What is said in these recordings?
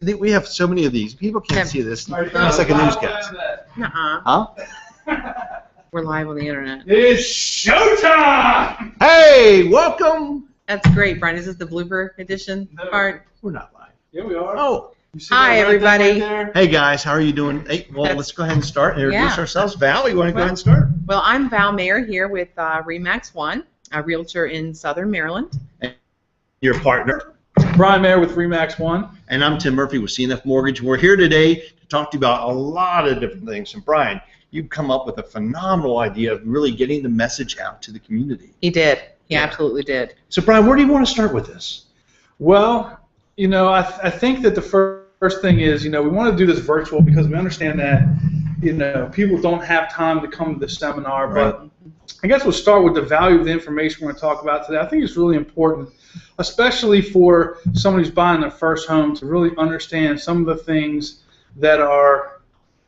We have so many of these. People can't see this. It's like a newscast. Nuh-uh. Huh? We're live on the internet. It's showtime! Hey, welcome. That's great, Brian. Is this the blooper edition part? We're not live. Yeah, we are. Oh. You see Hi, that red thing everybody. right there? Hey, guys. How are you doing? Hey, well, let's go ahead and start. Introduce Yeah. ourselves. Val, you want to go ahead and start? Well, I'm Val Mayer here with Remax One, a realtor in Southern Maryland. Your partner. Brian Mayer with Remax One. And I'm Tim Murphy with CNF Mortgage. We're here today to talk to you about a lot of different things. And Brian, you've come up with a phenomenal idea of really getting the message out to the community. He did. He Yeah. absolutely did. So, Brian, where do you want to start with this? Well, you know, I think that the first thing is, you know, we want to do this virtual because we understand that, you know, people don't have time to come to the seminar. Right. But I guess we'll start with the value of the information we're going to talk about today. I think it's really important, especially for somebody who's buying their first home, to really understand some of the things that are,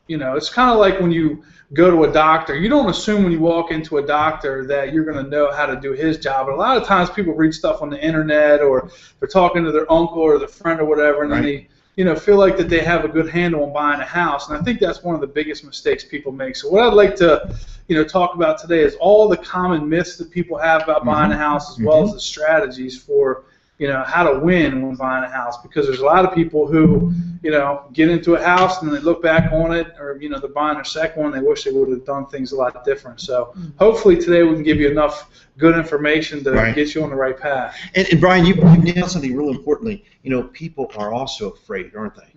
you know, it's kind of like when you go to a doctor. You don't assume when you walk into a doctor that you're going to know how to do his job. But a lot of times people read stuff on the internet, or they're talking to their uncle or their friend or whatever, and then they, you know, feel like that they have a good handle on buying a house. And I think that's one of the biggest mistakes people make. So what I'd like to, you know, talk about today is all the common myths that people have about buying a house, as well as the strategies for, you know, how to win when buying a house. Because there's a lot of people who, you know, get into a house and they look back on it, or, you know, they're buying their second one, they wish they would have done things a lot different. So hopefully today we can give you enough good information to get you on the right path. And Brian, you nailed something real importantly. You know, people are also afraid, aren't they?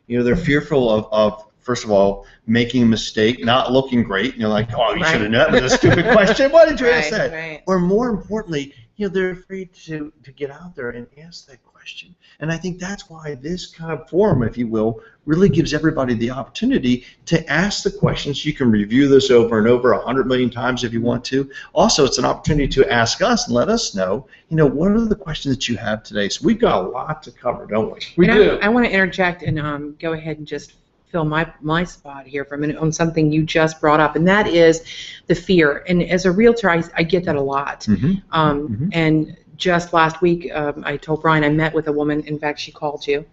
You know, they're fearful of first of all, making a mistake, not looking great. You know, like, oh, you should have known. That was a stupid question. Why did you ask that? Right. Or more importantly, you know, they're afraid to get out there and ask that question. And I think that's why this kind of forum, if you will, really gives everybody the opportunity to ask the questions. You can review this over and over 100 million times if you want to. Also, it's an opportunity to ask us and let us know, you know, what are the questions that you have today. So we've got a lot to cover, don't we? We do. I want to interject and go ahead and just fill my spot here for a minute on something you just brought up, and that is the fear. And as a realtor, I get that a lot. And just last week, I told Brian I met with a woman. In fact, she called you,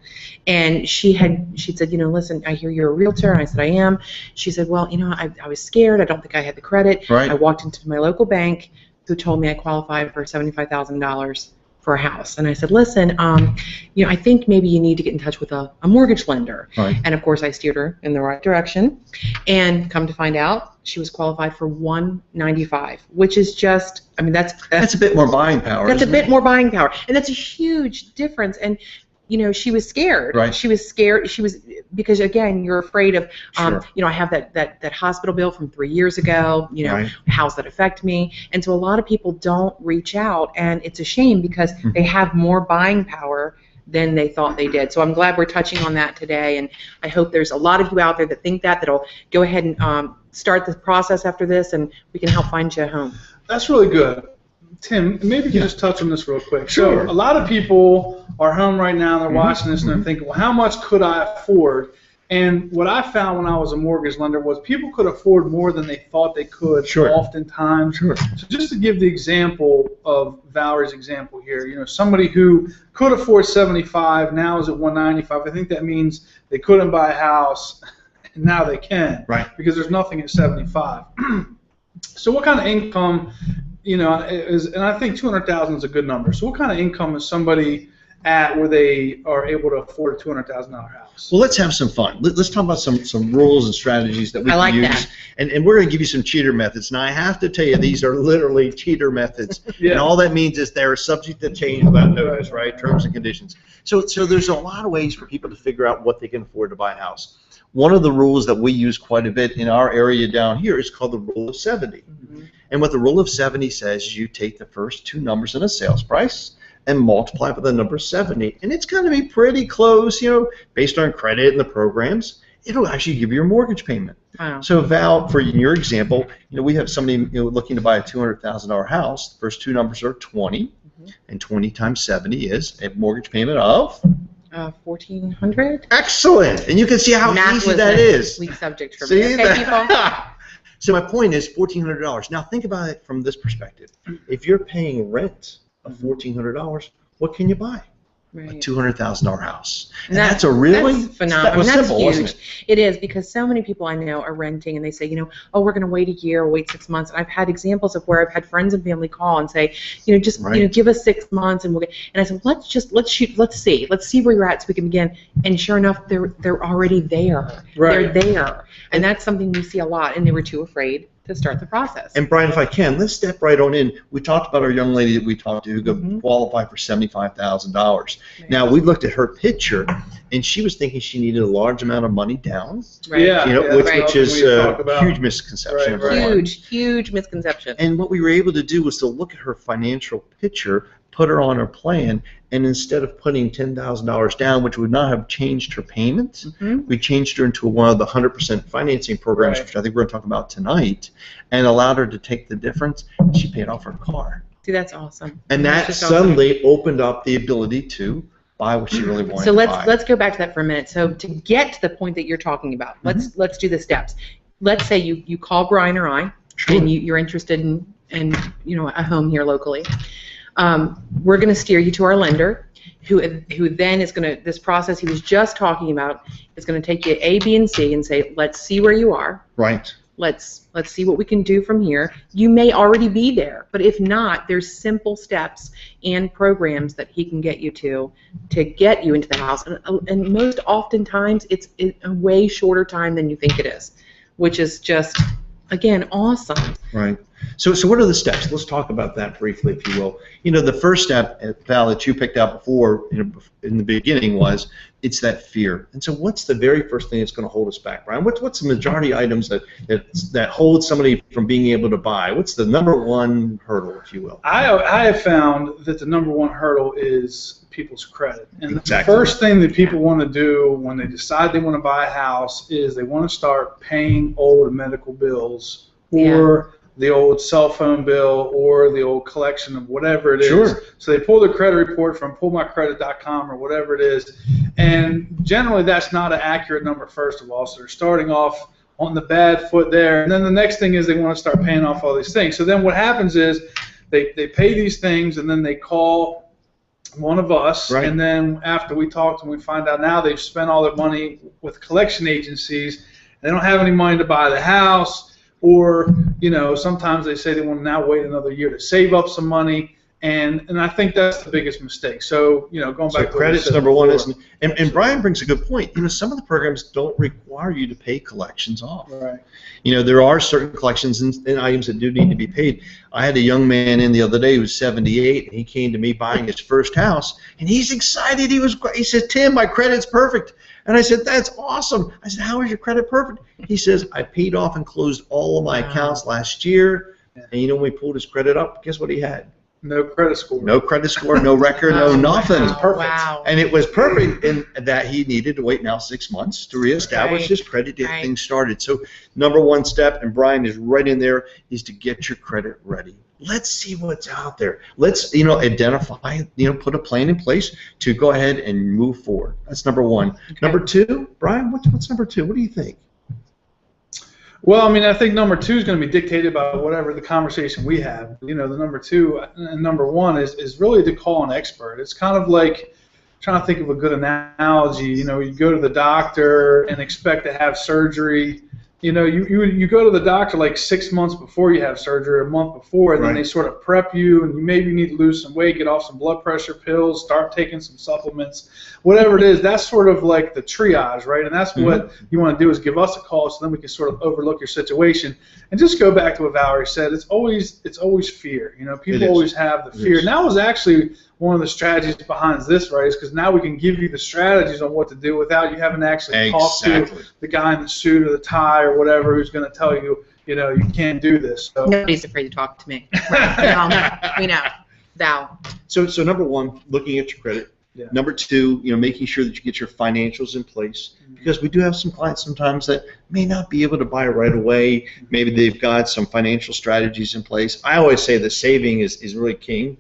and she said, you know, listen, I hear you're a realtor. And I said, I am. She said, well, you know, I was scared. I don't think I had the credit. Right. I walked into my local bank, who told me I qualified for $75,000 for a house. And I said, listen, you know, I think maybe you need to get in touch with a mortgage lender. Right. And of course I steered her in the right direction. And come to find out, she was qualified for $195, which is just, I mean, that's a bit more buying power. That's a isn't bit it? more buying power. And that's a huge difference. And you know, she was scared. Right. She was scared. She was, because again, you're afraid of, Sure. you know, I have that hospital bill from 3 years ago. You know, how's that affect me? And so a lot of people don't reach out, and it's a shame because they have more buying power than they thought they did. So I'm glad we're touching on that today, and I hope there's a lot of you out there that think that'll go ahead and start the process after this, and we can help find you a home. That's really good. Tim, maybe you can just touch on this real quick. Sure. So a lot of people are home right now, and they're watching this, and they're thinking, well, how much could I afford? And what I found when I was a mortgage lender was people could afford more than they thought they could oftentimes. Sure. So just to give the example of Valerie's example here, you know, somebody who could afford 75 now is at 195. I think that means they couldn't buy a house, and now they can. Right. Because there's nothing at 75. So what kind of income, you know, and I think 200,000 is a good number. So what kind of income is somebody at where they are able to afford a $200,000 house? Well, let's have some fun. Let's talk about some rules and strategies that we can use. That. And we're going to give you some cheater methods. Now, I have to tell you, these are literally cheater methods. And all that means is they're subject to change without notice, right? Terms and conditions. So there's a lot of ways for people to figure out what they can afford to buy a house. One of the rules that we use quite a bit in our area down here is called the Rule of 70. And what the Rule of 70 says is you take the first two numbers in a sales price and multiply by the number 70. And it's going to be pretty close, you know, based on credit and the programs. It'll actually give you your mortgage payment. Wow. So Val, for your example, you know, we have somebody, you know, looking to buy a $200,000 house. The first two numbers are 20, and 20 times 70 is a mortgage payment of? $1,400. Excellent. And you can see how Math easy was that a is. weak subject for See me. Okay, people. So my point is $1,400. Now think about it from this perspective. If you're paying rent of $1,400, what can you buy? Right. a $200,000 house. And That- that's a really that's phenomenal. That was That's simple, huge. wasn't it? It is, because so many people I know are renting and they say, oh, we're going to wait a year or wait 6 months. And I've had examples of where I've had friends and family call and say, just Right. give us 6 months and we'll get. And I said, let's see where you're at so we can begin. And sure enough, they're already there. Right. They're there, and that's something we see a lot. And they were too afraid to start the process. And Brian, if I can, let's step right on in. We talked about our young lady that we talked to who could qualify for $75,000. Right. Now, we looked at her picture, and she was thinking she needed a large amount of money down, Right. Yeah. which right. is We a talk about. huge misconception. Right, right. Huge misconception. And what we were able to do was to look at her financial picture, put her on her plan, and instead of putting $10,000 down, which would not have changed her payments, we changed her into one of the 100% financing programs, Right. which I think we're going to talk about tonight, and allowed her to take the difference. And she paid off her car. See, that's awesome. And That's that just awesome. suddenly opened up the ability to buy what she really wanted So to buy. let's go back to that for a minute. So to get to the point that you're talking about, let's do the steps. Let's say you call Brian or I, Sure. and you're interested in a home here locally. We're going to steer you to our lender, who then is going to, this process he was just talking about is going to take you A, B, and C and say, let's see where you are. Right. Let's see what we can do from here. You may already be there, but if not, there's simple steps and programs that he can get you to get you into the house. And most oftentimes, it's a way shorter time than you think it is, which is just, again, awesome. Right. So what are the steps? Let's talk about that briefly, if you will. The first step, Val, that you picked out before, in the beginning was, it's that fear. And so what's the very first thing that's going to hold us back, Brian? What's the majority items that hold somebody from being able to buy? What's the number one hurdle, if you will? I have found that the number one hurdle is people's credit. And Exactly. the first thing that people want to do when they decide they want to buy a house is they want to start paying old medical bills or the old cell phone bill or the old collection of whatever it is. Sure. So they pull the credit report from pullmycredit.com or whatever it is. And generally that's not an accurate number, first of all. So they're starting off on the bad foot there. And then the next thing is they want to start paying off all these things. So then what happens is they pay these things and then they call one of us, Right. and then after we talk to them, we find out now they've spent all their money with collection agencies. They don't have any money to buy the house. Or, sometimes they say they want to now wait another year to save up some money, and I think that's the biggest mistake. So, going back to what credit's we said number one, before. and Brian brings a good point. Some of the programs don't require you to pay collections off. Right. There are certain collections and items that do need to be paid. I had a young man in the other day who was 78, and he came to me buying his first house, and he's excited. He said, "Tim, my credit's perfect." And I said, "That's awesome." I said, "How is your credit perfect?" He says, "I paid off and closed all of my accounts last year." Yeah. And when we pulled his credit up, guess what he had? No credit score. No credit score, no record, no nothing. Perfect. Wow. And it was perfect in that he needed to wait now 6 months to reestablish Right. his credit to get Right. things started. So number one step, and Brian is right in there, is to get your credit ready. Let's see what's out there. Let's, identify, put a plan in place to go ahead and move forward. That's number one. Okay. Number two, Brian, what's number two? What do you think? Well, I think number two is going to be dictated by whatever the conversation we have. The number two and number one is really to call an expert. It's kind of like trying to think of a good analogy. You go to the doctor and expect to have surgery. You go to the doctor like 6 months before you have surgery, a month before, and then Right. they sort of prep you, and you maybe need to lose some weight, get off some blood pressure pills, start taking some supplements, whatever it is. That's sort of like the triage, right? And that's what you want to do is give us a call, so then we can sort of overlook your situation. And just go back to what Valerie said. It's always fear. People is. always have the fear. is. And that was actually one of the strategies behind this, right? Is because now we can give you the strategies on what to do without you having to actually talk to the guy in the suit or the tie or whatever who's going to tell you, you can't do this. So. Nobody's afraid to talk to me. Right. We know. Thou. So number one, looking at your credit. Yeah. Number two, making sure that you get your financials in place, because we do have some clients sometimes that may not be able to buy right away. Maybe they've got some financial strategies in place. I always say the saving is really king,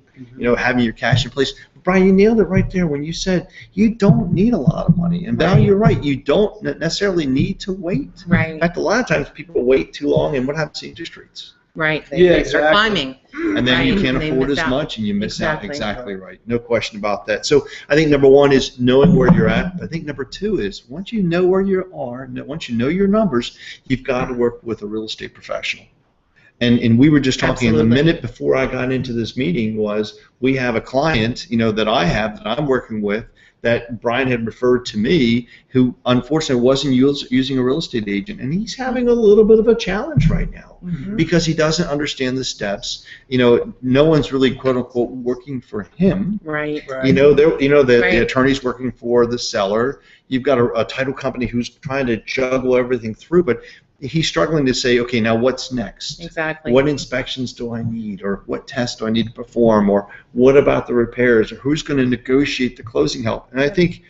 having your cash in place. Brian, you nailed it right there when you said you don't need a lot of money. And Val, you're right. You don't necessarily need to wait. Right. In fact, a lot of times people wait too long, and what happens to interest rates? Right. Yeah, They start exactly. climbing. and then you Right, can't and they afford miss as out. much, and you miss out. Exactly. Exactly right. No question about that. So I think number one is knowing where you're at. I think number two is once you know where you are, once you know your numbers, you've got to work with a real estate professional. And we were just talking, in the Absolutely. minute before I got into this meeting was, we have a client, that I have, that I'm working with, that Brian had referred to me, who unfortunately wasn't using a real estate agent, and he's having a little bit of a challenge right now because he doesn't understand the steps. No one's really quote unquote working for him. Right. The attorney's working for the seller. You've got a title company who's trying to juggle everything through, but he's struggling to say, okay, now what's next? Exactly. What inspections do I need, or what tests do I need to perform, or what about the repairs, or who's going to negotiate the closing help? And I think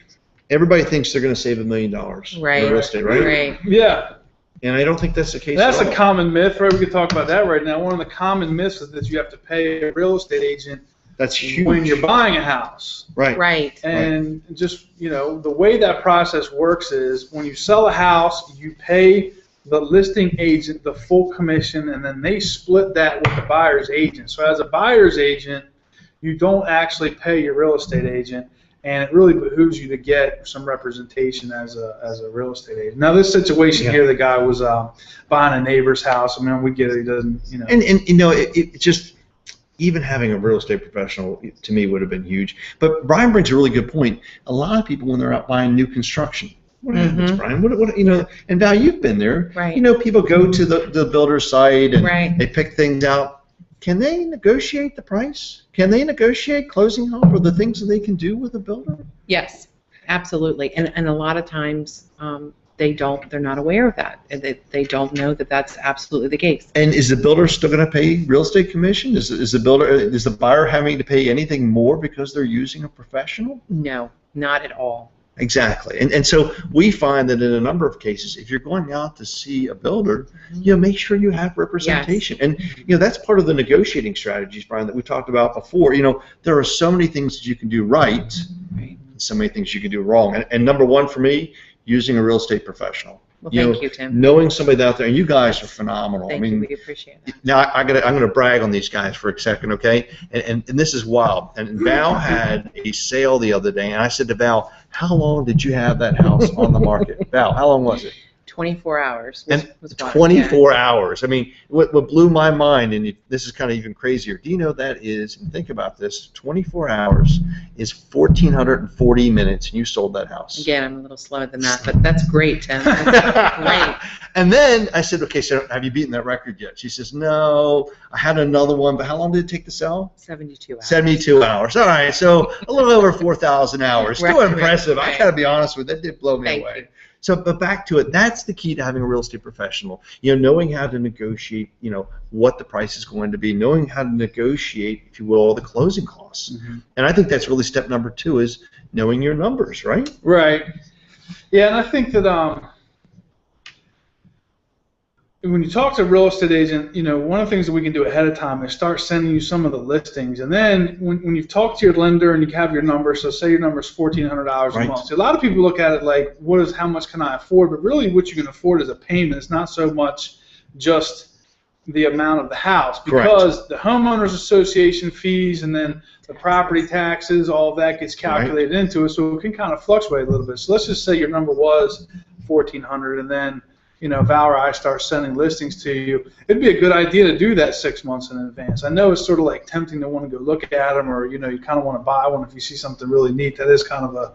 everybody thinks they're going to save $1 million Right. in real estate, right? Right. Yeah. And I don't think that's the case. That's at a all. common myth, right? We could talk about that right now. One of the common myths is that you have to pay a real estate agent That's huge. when you're buying a house. Right. Right. And just, the way that process works is when you sell a house, you pay the listing agent the full commission, and then they split that with the buyer's agent. So as a buyer's agent, you don't actually pay your real estate agent, and it really behooves you to get some representation as a real estate agent. Now, this situation here, the guy was buying a neighbor's house. I mean, we get it. He doesn't, And it just, even having a real estate professional to me would have been huge. But Brian brings a really good point. A lot of people, when they're out buying new construction, what happens, Brian? What and Val, you've been there. Right. People go to the builder's site and Right. they pick things out. Can they negotiate the price? Can they negotiate closing help or the things that they can do with a builder? Yes, absolutely. And a lot of times they don't. They're not aware of that. And they don't know that that's absolutely the case. And is the builder still going to pay real estate commission? Is the buyer having to pay anything more because they're using a professional? No, not at all. Exactly. And so we find that in a number of cases, if you're going out to see a builder, make sure you have representation. Yes. And that's part of the negotiating strategies, Brian, that we talked about before. There are so many things that you can do right, Right. and so many things you can do wrong. And number one for me, using a real estate professional. Well, thank you, Tim. Knowing somebody out there, and you guys are phenomenal. Thank you. We appreciate that. Now I'm gonna brag on these guys for a second, okay? And this is wild. And Val had a sale the other day, and I said to Val, "How long did you have that house on the market?" Val, how long was it? 24 hours. And was wild. 24 hours. I mean, what blew my mind, and this is kind of even crazier. Do you know that is? And think about this: 24 hours is 1,440 minutes, and you sold that house. Again, I'm a little slower than that, but that's great, Tim. That's great. And then I said, "Okay, so have you beaten that record yet?" She says, "No, I had another one, but how long did it take to sell?" 72 hours. 72 hours. All right, so a little over 4,000 hours. Still Right, impressive. right. I got to be honest with you, that did blow me Thank away. you. So, but back to it. That's the key to having a real estate professional. Knowing how to negotiate. What the price is going to be. Knowing how to negotiate, if you will, all the closing costs. And I think that's really step number 2 is knowing your numbers, right? Right. Yeah, and I think that when you talk to a real estate agent, one of the things that we can do ahead of time is start sending you some of the listings. And then when you've talked to your lender and you have your number, so say your number is $1,400 a month. So a lot of people look at it like, how much can I afford? But really what you can afford is a payment. It's not so much just the amount of the house, because the homeowners association fees and then the property taxes, all of that gets calculated into it, so it can kind of fluctuate a little bit. So let's just say your number was $1,400, and then Val or I start sending listings to you. It'd be a good idea to do that 6 months in advance. I know it's sort of like tempting to want to go look at them, or you kind of want to buy one if you see something really neat. That is kind of a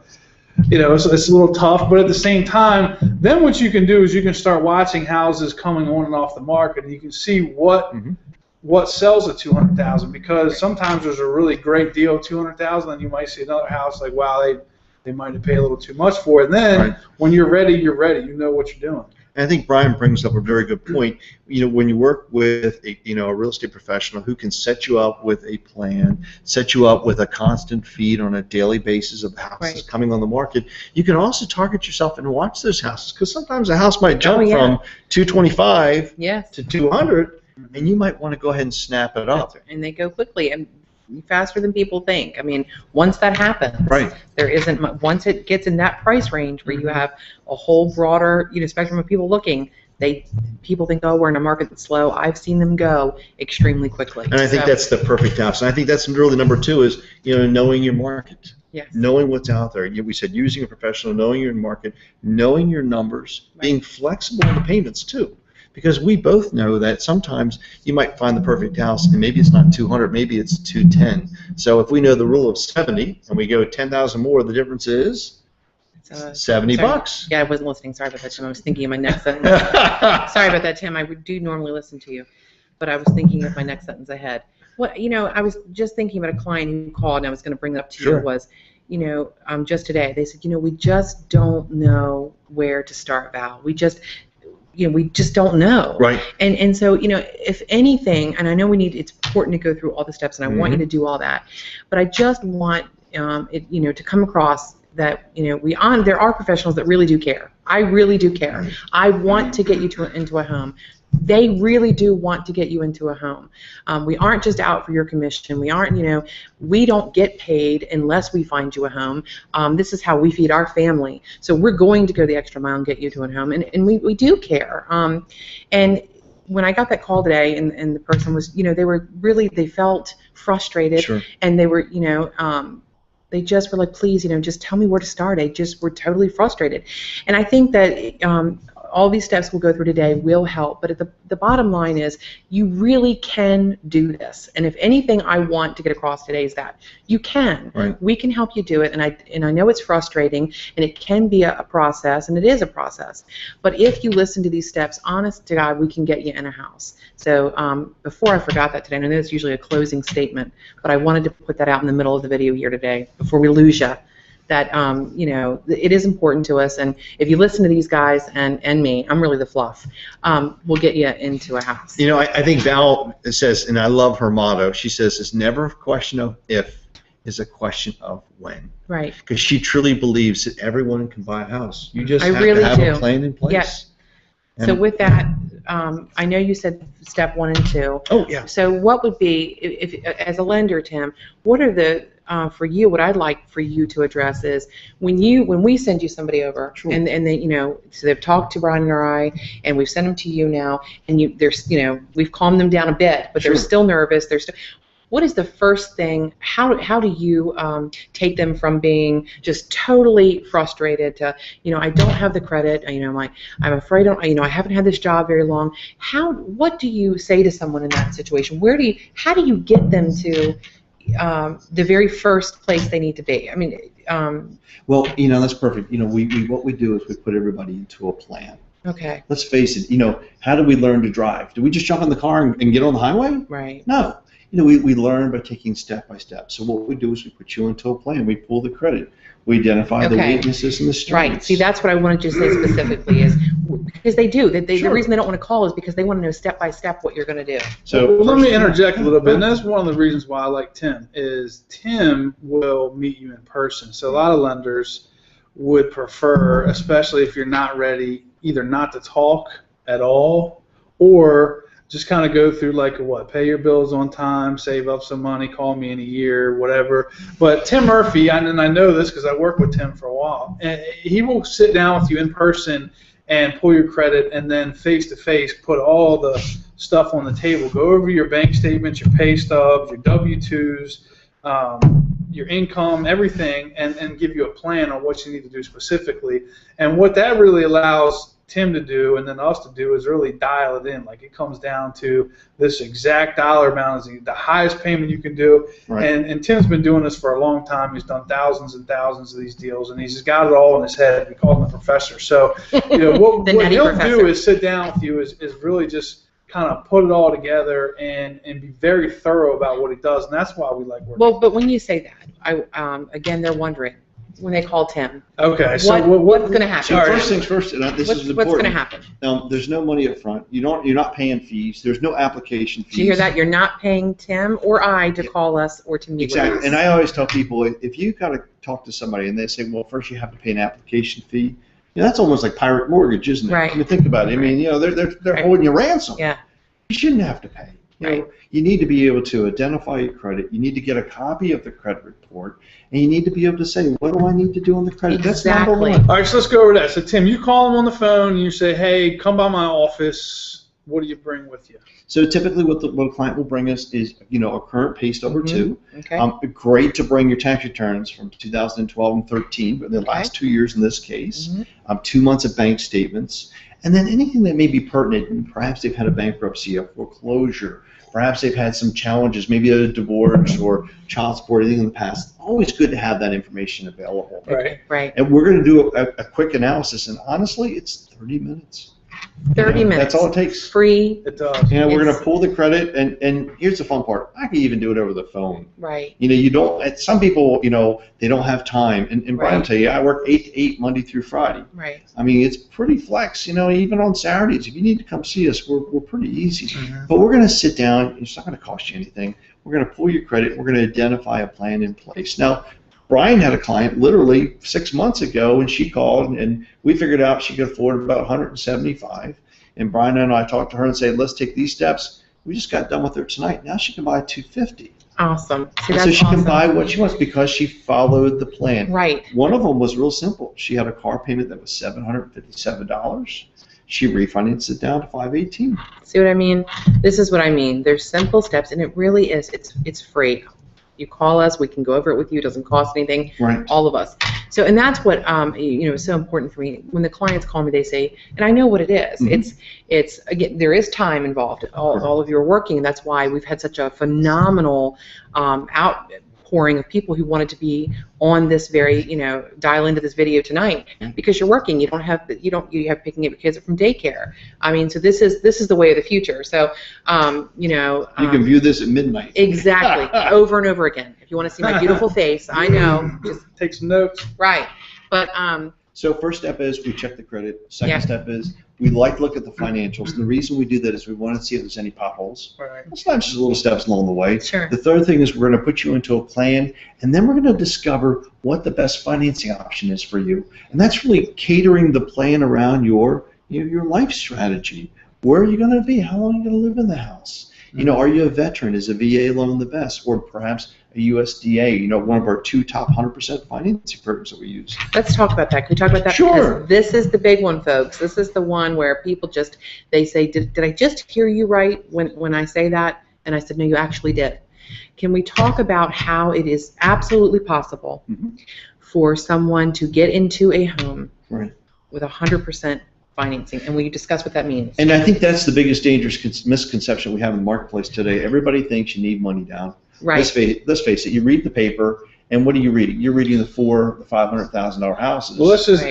it's a little tough, but at the same time, then what you can do is you can start watching houses coming on and off the market, and you can see what sells at $200,000, because sometimes there's a really great deal, $200,000, and you might see another house like, wow, they might have paid a little too much for it. And then when you're ready, you're ready. You know what you're doing. And I think Brian brings up a very good point. When you work with a real estate professional who can set you up with a plan, set you up with a constant feed on a daily basis of houses coming on the market, you can also target yourself and watch those houses, because sometimes a house might jump from 225 to 200, and you might want to go ahead and snap it up. And they go quickly and faster than people think. I mean, once that happens, there isn't once it gets in that price range where you have a whole broader spectrum of people looking, People think, oh, we're in a market that's slow. I've seen them go extremely quickly. And I think that's the perfect house. And I think that's really number 2 is, knowing your market. Yes. Knowing what's out there. We said using a professional, knowing your market, knowing your numbers, Right. being flexible in the payments too. Because we both know that sometimes you might find the perfect house and maybe it's not 200, maybe it's 210. So if we know the rule of 70 and we go 10,000 more, the difference is $70 bucks. Yeah, I wasn't listening. Sorry about that, Tim. I was thinking of my next sentence. Sorry about that, Tim. I do normally listen to you, but I was thinking of my next sentence ahead. Well, I was just thinking about a client who called, and I was going to bring that up to Sure. you, was, just today, they said, we just don't know where to start, Val. We just don't know. Right. And so, if anything, and I know it's important to go through all the steps, and I want you to do all that, but I just want it, to come across that, there are professionals that really do care. I really do care. Right. I want to get you into a home. They really do want to get you into a home. We aren't just out for your commission. We aren't, we don't get paid unless we find you a home. This is how we feed our family. So we're going to go the extra mile and get you to a home. And we do care. And when I got that call today, and the person was, they felt frustrated. Sure. And they were, they just were like, please, just tell me where to start. We're totally frustrated. And I think that all these steps we'll go through today will help, but the bottom line is you really can do this. And if anything I want to get across today is that you can. Right. We can help you do it, and I know it's frustrating, and it can be a process, and it is a process. But if you listen to these steps, honest to God, we can get you in a house. So before I forgot that today, I know it's usually a closing statement, but I wanted to put that out in the middle of the video here today before we lose you. That it is important to us, and if you listen to these guys and me, I'm really the fluff. We'll get you into a house. I think Val says, and I love her motto. She says, "It's never a question of if, it's a question of when." Right. Because she truly believes that everyone can buy a house. You just I have really to have do. a plan in place. Yeah. So with that, I know you said step 1 and 2. Oh yeah. So what would be, if as a lender, Tim, what are the for you, what I'd like for you to address is when we send you somebody over, Sure. and they, so they've talked to Brian and I, and we've sent them to you now, and we've calmed them down a bit, but Sure. they're still nervous. What is the first thing? How do you take them from being just totally frustrated to, I don't have the credit, I'm afraid, I haven't had this job very long. What do you say to someone in that situation? How do you get them to the very first place they need to be? Well, that's perfect. What we do is we put everybody into a plan. Okay. Let's face it. How do we learn to drive? Do we just jump in the car and get on the highway? Right. No. We learn by taking step by step. So what we do is we put you into a plan. We pull the credit. We identify the weaknesses and the strengths. Right. See, that's what I wanted you to say specifically is because they do. Sure. The reason they don't want to call is because they want to know step by step what you're going to do. So well, let me interject a little bit. And that's one of the reasons why I like Tim is Tim will meet you in person. So a lot of lenders would prefer, especially if you're not ready, either not to talk at all or just kind of go through pay your bills on time, save up some money, call me in a year, whatever. But Tim Murphy, and I know this because I worked with Tim for a while, and he will sit down with you in person and pull your credit, and then face-to-face put all the stuff on the table. Go over your bank statements, your pay stubs, your W-2s, your income, everything, and give you a plan on what you need to do specifically. And what that really allows Tim to do and then us to do is really dial it in. It comes down to this exact dollar amount is the highest payment you can do. Right. And Tim's been doing this for a long time. He's done thousands and thousands of these deals, and he's just got it all in his head. We call him the professor. So what he'll do is sit down with you is really just kind of put it all together and be very thorough about what he does, and that's why we like working. Well, but when you say that, again, they're wondering when they call Tim. Okay, so what's going to happen? So first things first, and this is important. What's going to happen? There's no money up front. You're not paying fees. There's no application fees. Do you hear that? You're not paying Tim or I to call us or to meet with us. Exactly. And I always tell people, if you got to talk to somebody and they say, well, first you have to pay an application fee, that's almost like pirate mortgage, isn't it? Right. Think about it. They're holding you ransom. Yeah. You shouldn't have to pay. You need to be able to identify your credit. You need to get a copy of the credit report, and you need to be able to say, what do I need to do on the credit? That's number Exactly. one. All right, so let's go over that. So, Tim, you call them on the phone and you say, hey, come by my office. What do you bring with you? So typically what a client will bring us is, a current pay stub or two. Okay. Great to bring your tax returns from 2012 and 13, but the last 2 years in this case. 2 months of bank statements. And then anything that may be pertinent, and perhaps they've had a bankruptcy, a foreclosure, perhaps they've had some challenges, maybe a divorce or child support, anything in the past. Always good to have that information available. Right. Right. And we're going to do a quick analysis, and honestly, it's 30 minutes. 30 minutes. That's all it takes. Free. It does. We're going It's- to pull the credit, and here's the fun part. I can even do it over the phone. Right. You don't. Some people, they don't have time. And Brian will Right. tell you, I work 8 to 8 Monday through Friday. Right. I mean, it's pretty flex. Even on Saturdays, if you need to come see us, we're pretty easy. Mm-hmm. But we're going to sit down. It's not going to cost you anything. We're going to pull your credit. We're going to identify a plan in place. Now, Brian had a client literally 6 months ago, and she called, and we figured out she could afford about 175. And Brian and I talked to her and said, let's take these steps. We just got done with her tonight. Now she can buy 250. Awesome. See, And that's so she awesome. can buy what she wants because she followed the plan. Right. One of them was real simple. She had a car payment that was $757. She refinanced it down to $518. See what I mean? This is what I mean. There's simple steps, and it really is. It's free. You call us, we can go over it with you. It doesn't cost anything. Right. All of us. So, and that's what is so important for me. When the clients call me, they say, and I know what it is. Mhm. It's again, there is time involved. All of you are working, and that's why we've had such a phenomenal outpouring of people who wanted to be on this very, dial into this video tonight because you're working. You have picking up your kids up from daycare. I mean, so this is the way of the future. So, You can view this at midnight. exactly, over and over again. If you want to see my beautiful face, I know, just Take some notes. right. But So first step is we check the credit. Second Yeah. step is we like to look at the financials. And the reason we do that is we want to see if there's any potholes. Right. It's not just little steps along the way. Sure. The third thing is we're going to put you into a plan, and then we're going to discover what the best financing option is for you. And that's really catering the plan around your life strategy. Where are you going to be? How long are you going to live in the house? Are you a veteran? Is a VA loan the best? Or perhaps a USDA, one of our 2 top 100% financing programs that we use. let's talk about that. Can we talk about that? Sure. Because this is the big one, folks. This is the one where people they say, did I just hear you right when I say that? And I said, no, you actually did. Can we talk about how it is absolutely possible for someone to get into a home Right. with 100% financing? And will you discuss what that means? And I think that's the biggest dangerous misconception we have in the marketplace today. Everybody thinks you need money down. Right. Let's face it. You read the paper, and what are you reading? You're reading the $500,000 houses. Well, let's just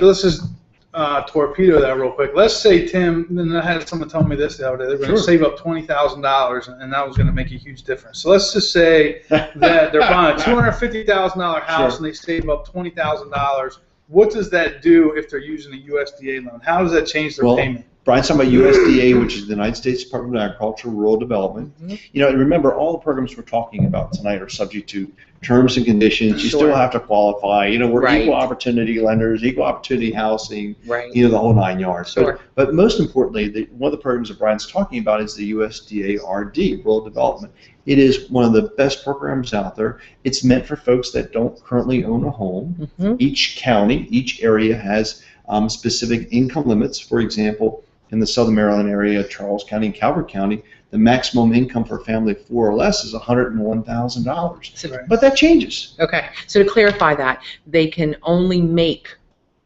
Right. torpedo that real quick. Let's say, Tim, and I had someone tell me this the other day, they're going to Sure. save up $20,000, and that was going to make a huge difference. So let's just say that they're buying a $250,000 house Sure. and they save up $20,000. What does that do if they're using a USDA loan? How does that change their Well, payment? Brian's talking about USDA, which is the United States Department of Agriculture, Rural Development. And remember, all the programs we're talking about tonight are subject to terms and conditions. You Sure. still have to qualify. We're Right. equal opportunity lenders, equal opportunity housing, Right. the whole 9 yards. Sure. But most importantly, one of the programs that Brian's talking about is the USDA RD, Rural Development. It is one of the best programs out there. It's meant for folks that don't currently own a home. Each county, each area has specific income limits. For example, in the Southern Maryland area, Charles County and Calvert County, the maximum income for a family of 4 or less is $101,000. So, Right. But that changes. okay. So to clarify that, they can only make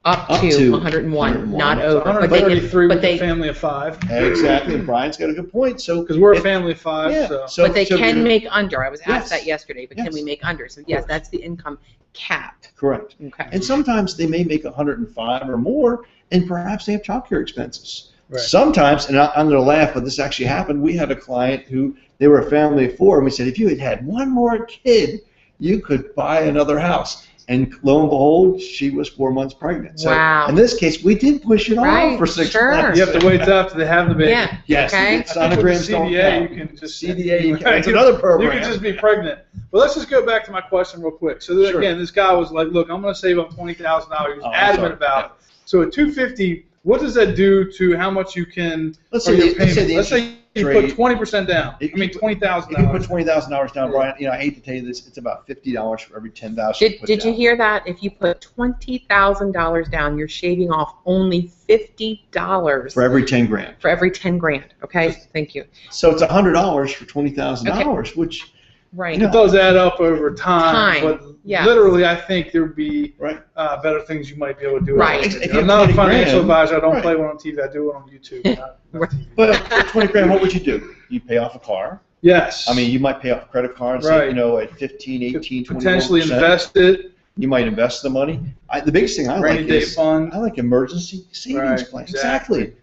up to 101, not So over. But they 133 can, with a family of 5, Exactly. And Brian's got a good point. So because we're a if- family of 5. yeah. So. but they can make under. I was Yes. asked that yesterday, but Yes. can we make under? So yes, that's the income cap. Correct. Okay. And sometimes they may make 105 or more, and perhaps they have childcare expenses. Right. Sometimes, and I'm going to laugh, but this actually happened. We had a client who they were a family of 4, and we said, if you had had one more kid, you could buy another house. And lo and behold, she was 4 months pregnant. So Wow. in this case, we did push it Right, off for 6 sure. months. You have to wait till after they have the baby. Yeah. Yes, Okay. it's I think with sonograms the don't CDA, count. you can just CDA, you can, Right. it's another You program. can just be pregnant. But let's just go back to my question real quick. So Sure. again, this guy was like, "Look, I'm going to save up $20,000." He was Oh, I'm adamant sorry. about it. So at $250,000, what does that do to how much you can? Let's or say your the- let's say payment? the Let's say You trade. put 20% down. I mean, $20,000. If you put $20,000 down, Brian, I hate to tell you this, it's about $50 for every $10,000. Did you hear that? If you put $20,000 down, you're shaving off only $50 for every 10 grand. For every 10 grand. Okay, thank you. So it's $100 for $20,000, which Right. It does add up over time, but yeah. literally, I think there would be right. Better things you might be able to do. Right. I'm not a financial grand, advisor. I don't right. play one on TV. I do it on YouTube. Not TV. But for 20 grand, what would you do? You pay off a car. Yes. I mean, you might pay off a credit card, Right. say, at 15, 18, 21%. Potentially invest it. You might invest the money. The biggest thing I Rainy like day is fund. I like emergency savings Right, plans. exactly. Exactly.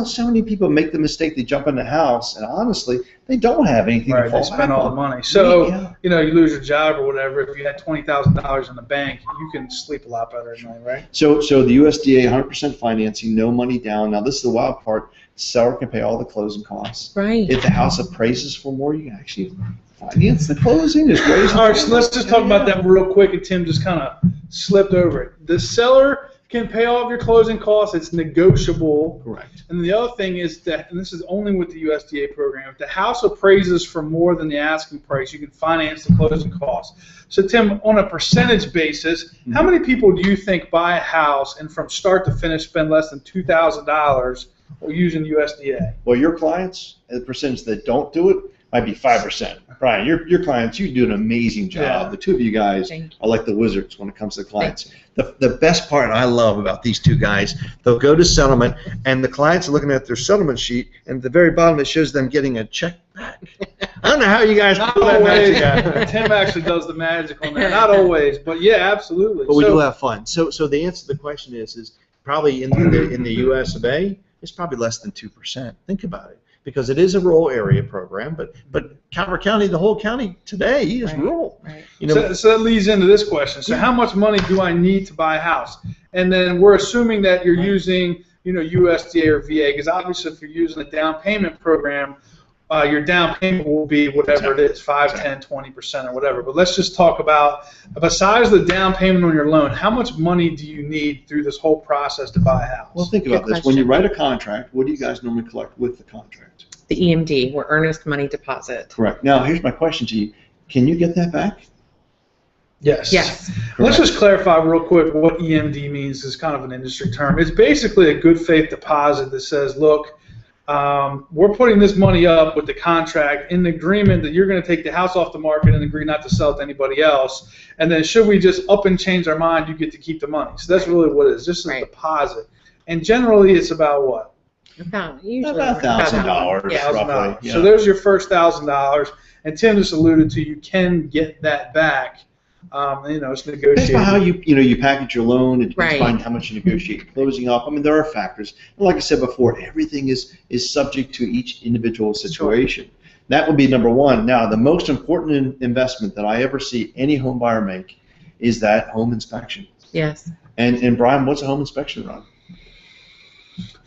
So many people make the mistake, they jump in the house, and honestly, they don't have anything Right, to fall they spend back all on. the money. So, Yeah. you lose your job or whatever. If you had $20,000 in the bank, you can sleep a lot better at night, right? So the USDA 100% financing, no money down. Now this is the wild part. Seller can pay all the closing costs. Right. If the house appraises for more, you can actually finance the closing. There's ways. All right, so let's just talk about that real quick, and Tim just kind of slipped over it. The seller can pay all of your closing costs. It's negotiable. Correct. And the other thing is that, and this is only with the USDA program, if the house appraises for more than the asking price, you can finance the closing costs. So, Tim, on a percentage basis, how many people do you think buy a house and from start to finish spend less than $2,000 using USDA? Well, your clients, the percentage that don't do it, might be 5%. Brian, your clients, you do an amazing job. Yeah. The two of you guys Thank you. are like the wizards when it comes to clients. The best part I love about these two guys, they'll go to settlement, and the clients are looking at their settlement sheet, and at the very bottom it shows them getting a check back. I don't know how you guys Not pull that always. magic out. Tim actually does the magic on that. Not always, but yeah, absolutely. But we So- do have fun. So the answer to the question is probably in the U.S. of A. It's probably less than 2%. Think about it, because it is a rural area program. But Calvert County, the whole county today is Right. rural. Right. So that leads into this question. So how much money do I need to buy a house? And then we're assuming that you're using, USDA or VA, because obviously if you're using a down payment program, your down payment will be whatever it is, 5, 10, 20% or whatever. But let's just talk about, besides the down payment on your loan, how much money do you need through this whole process to buy a house? Well, think Good about this. When you question. write a contract, what do you guys normally collect with the contract? The EMD, or earnest money deposit. Correct. Now, here's my question to you. Can you get that back? Yes. Yes. Let's just clarify real quick what EMD means. Is kind of an industry term. It's basically a good faith deposit that says, look, we're putting this money up with the contract in the agreement that you're going to take the house off the market and agree not to sell it to anybody else. And then should we just up and change our mind, you get to keep the money. So that's really what it is. Just a Right. deposit. And generally it's about what? Usually About $1,000 Yeah. roughly. $1,000. Yeah. So there's your first $1,000. And Tim just alluded to you can get that back. It's Depends negotiated. on how you package your loan. It depends Right. on how much you negotiate closing up. I mean, there are factors. And like I said before, everything is subject to each individual situation. That would be number one. Now, the most important investment that I ever see any home buyer make is that home inspection. Yes. And Brian, what's a home inspection run?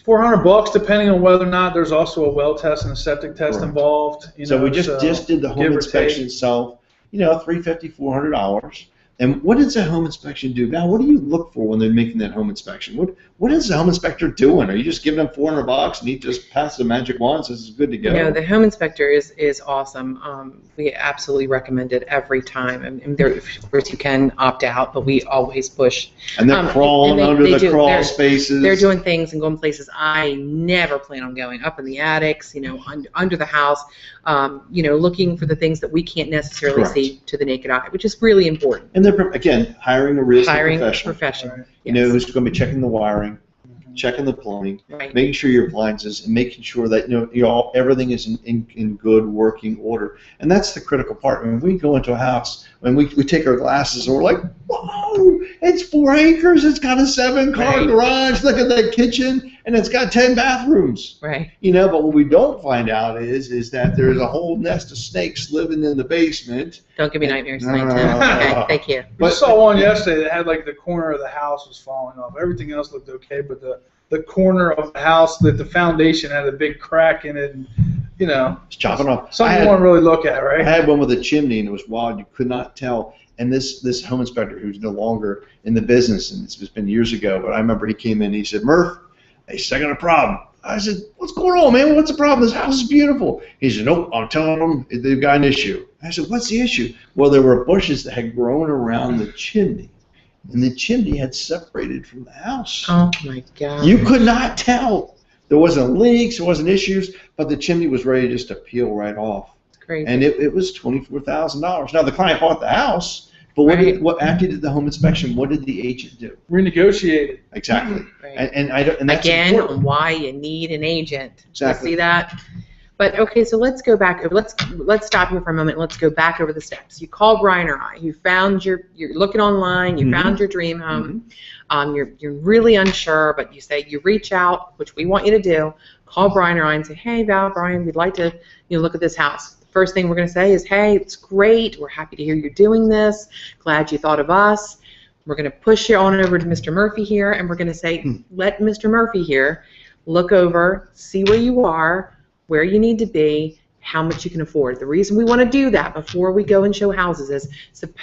$400 depending on whether or not there's also a well test and a septic test Correct. involved. So we just did the home give or inspection take. itself. $350, $400. And what does a home inspection do? Now, what do you look for when they're making that home inspection? What is the home inspector doing? Are you just giving them $400 and he just passes the magic wand and says it's good to go? No, the home inspector is awesome. We absolutely recommend it every time. And there, of course, you can opt out, but we always push. And they're crawling and under they the do. crawl spaces. They're doing things and going places I never plan on going. Up in the attics, under the house, looking for the things that we can't necessarily Correct. see to the naked eye, which is really important. And they're, again, hiring a real estate Hiring a professional. professional. Right. Yes. Who's going to be checking the wiring, checking the plumbing, Right. making sure your appliances, and making sure that everything is in good working order. And that's the critical part. When we go into a house, when we take our glasses and we're like, whoa, it's 4 acres, it's got a 7-car Right. garage, look at that kitchen, and it's got 10 bathrooms. Right. But what we don't find out is that there's a whole nest of snakes living in the basement. Don't give me nightmares No, tonight, no, Tim. no, no, Okay, no. thank you. I But- saw one yesterday that had like the corner of the house was falling off. Everything else looked okay, but the corner of the house, that the foundation had a big crack in it, and It's chopping off. something you want to really look at, I right? had one with a chimney, and it was wild. You could not tell. And this home inspector, who's no longer in the business, and it's been years ago, but I remember he came in and he said, Murph, I got a problem. I said, what's going on, man? What's the problem? This house is beautiful. He said, nope, I'm telling them they've got an issue. I said, what's the issue? Well, there were bushes that had grown around the chimney, and the chimney had separated from the house. Oh, my God. You could not tell. There wasn't leaks, there wasn't issues, but the chimney was ready just to peel right off. Crazy. And it was $24,000. Now, the client bought the house, but after he did the home inspection, what did the agent do? Renegotiated. Exactly. Right. And that's again, important. why you need an agent. Exactly. You see that? But okay, so let's go back. Let's stop here for a moment. Let's go back over the steps. You call Brian or I. You found you're looking online. You found your dream home. You're really unsure, but you reach out, which we want you to do. Call Brian or I and say, hey, Val, Brian, we'd like to look at this house. The first thing we're going to say is, hey, it's great. We're happy to hear you're doing this. Glad you thought of us. We're going to push you on over to Mr. Murphy here, and we're going to say, let Mr. Murphy here look over, see where you are, where you need to be, how much you can afford. The reason we want to do that before we go and show houses is,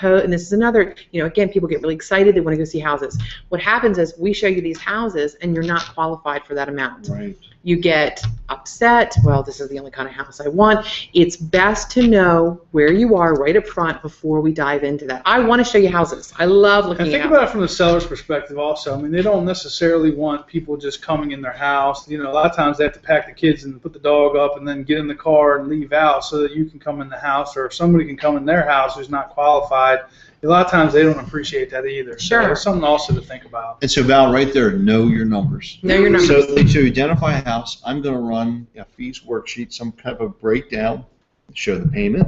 and this is another, again, people get really excited, they want to go see houses. What happens is we show you these houses and you're not qualified for that amount. Right. You get upset, well, this is the only kind of house I want. It's best to know where you are right up front before we dive into that. I want to show you houses. I love looking at houses. And think about it from the seller's perspective also. I mean, they don't necessarily want people just coming in their house. A lot of times they have to pack the kids and put the dog up and then get in the car and leave out so that you can come in the house, or if somebody can come in their house who's not qualified. A lot of times they don't appreciate that either. Sure. So it's something also to think about. And so, Val, right there, know your numbers. Know your numbers. So to identify a house, I'm going to run a fees worksheet, some kind of a breakdown, show the payment,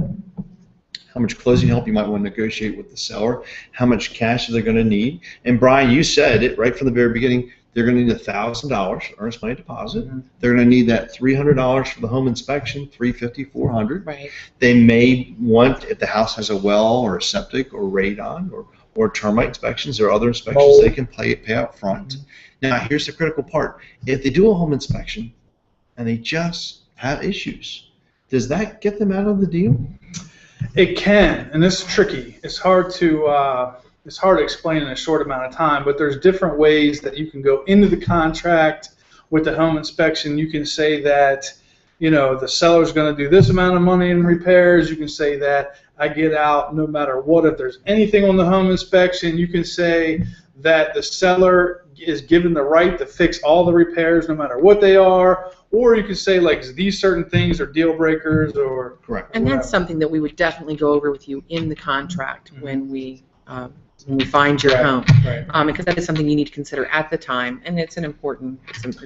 how much closing help you might want to negotiate with the seller, how much cash they're going to need. And Brian, you said it right from the very beginning, they're going to need $1,000 earnest money deposit. They're going to need that $300 for the home inspection, $350, $400. Right. They may want, if the house has a well or a septic or radon or termite inspections or other inspections, they can pay up front. Now, here's the critical part. If they do a home inspection and they just have issues, does that get them out of the deal? It can, and this is tricky. It's hard to explain in a short amount of time, but there's different ways that you can go into the contract with the home inspection. You can say that, the seller's going to do this amount of money in repairs. You can say that I get out no matter what. If there's anything on the home inspection, you can say that the seller is given the right to fix all the repairs no matter what they are. Or you can say, like, these certain things are deal breakers or... Correct. And that's something that we would definitely go over with you in the contract when we find your home, because that is something you need to consider at the time, and it's an important,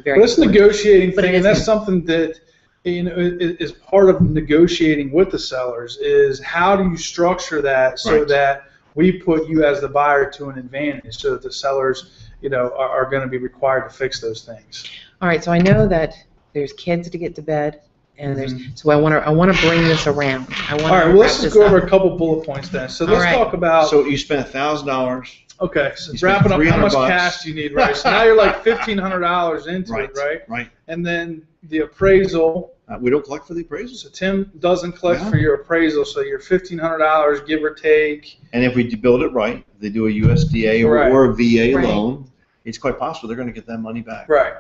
very. But it's a negotiating thing, and that's good. something that is part of negotiating with the sellers. Is how do you structure that so that we put you as the buyer to an advantage, so that the sellers, are going to be required to fix those things. All right, so I know that there's kids to get to bed. And so I want to bring this around. All right, well, let's just go over a couple bullet points then. So let's talk about. So you spent $1,000. Okay, so wrapping up, how much cash do you need, right? So now you're like $1,500 into it, right? Right. And then the appraisal. We don't collect for the appraisal. So Tim doesn't collect for your appraisal, so you're $1,500, give or take. And if we build it right, if they do a USDA or a VA loan, it's quite possible they're going to get that money back. Right.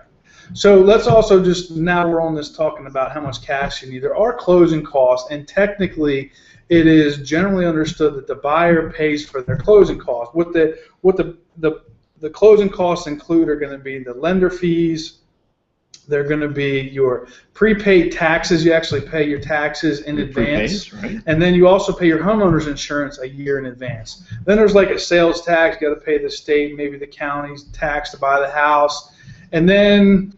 So let's also just, now we're on this talking about how much cash you need. There are closing costs, and technically it is generally understood that the buyer pays for their closing costs. What the closing costs include are going to be the lender fees. They're going to be your prepaid taxes. You actually pay your taxes in advance. Right. And then you also pay your homeowner's insurance a year in advance. Then there's like a sales tax. You got to pay the state, maybe the county's tax to buy the house. And then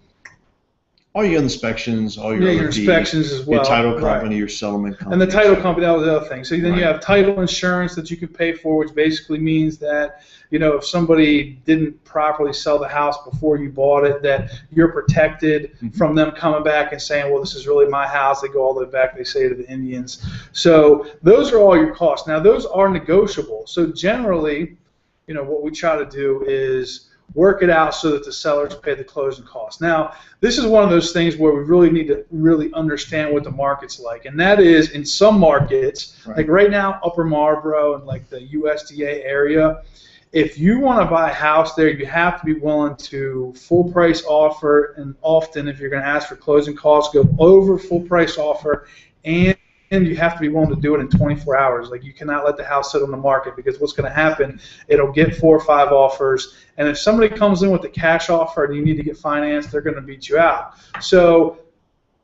all your inspections, all your inspections as well. Your title company, your settlement company. And the title company, that was the other thing. So then you have title insurance that you can pay for, which basically means that, if somebody didn't properly sell the house before you bought it, that you're protected from them coming back and saying, well, this is really my house. They go all the way back, they say, to the Indians. So those are all your costs. Now, those are negotiable. So generally, what we try to do is work it out so that the sellers pay the closing costs. Now, this is one of those things where we really need to really understand what the market's like, and that is in some markets, like right now, Upper Marlboro and like the USDA area, if you want to buy a house there, you have to be willing to full price offer, and often if you're going to ask for closing costs, go over full price offer, and you have to be willing to do it in 24 hours. Like, you cannot let the house sit on the market, because what's going to happen, it'll get 4 or 5 offers, and if somebody comes in with a cash offer and you need to get financed, they're going to beat you out. So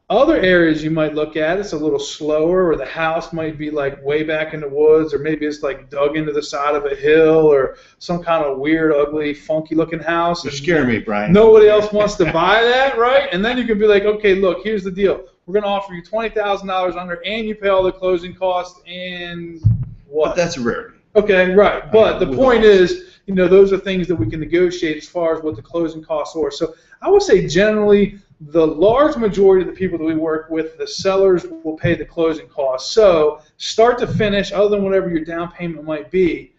other areas you might look at, it's a little slower, or the house might be like way back in the woods, or maybe it's like dug into the side of a hill, or some kind of weird, ugly, funky looking house. You're scaring me, Brian. Nobody else wants to buy that, right? And then you can be like, okay, look, here's the deal. We're going to offer you $20,000 under, and you pay all the closing costs, and what? But that's a rarity. Okay, right. But the point is, those are things that we can negotiate as far as what the closing costs are. So I would say generally, the large majority of the people that we work with, the sellers will pay the closing costs. So start to finish, other than whatever your down payment might be,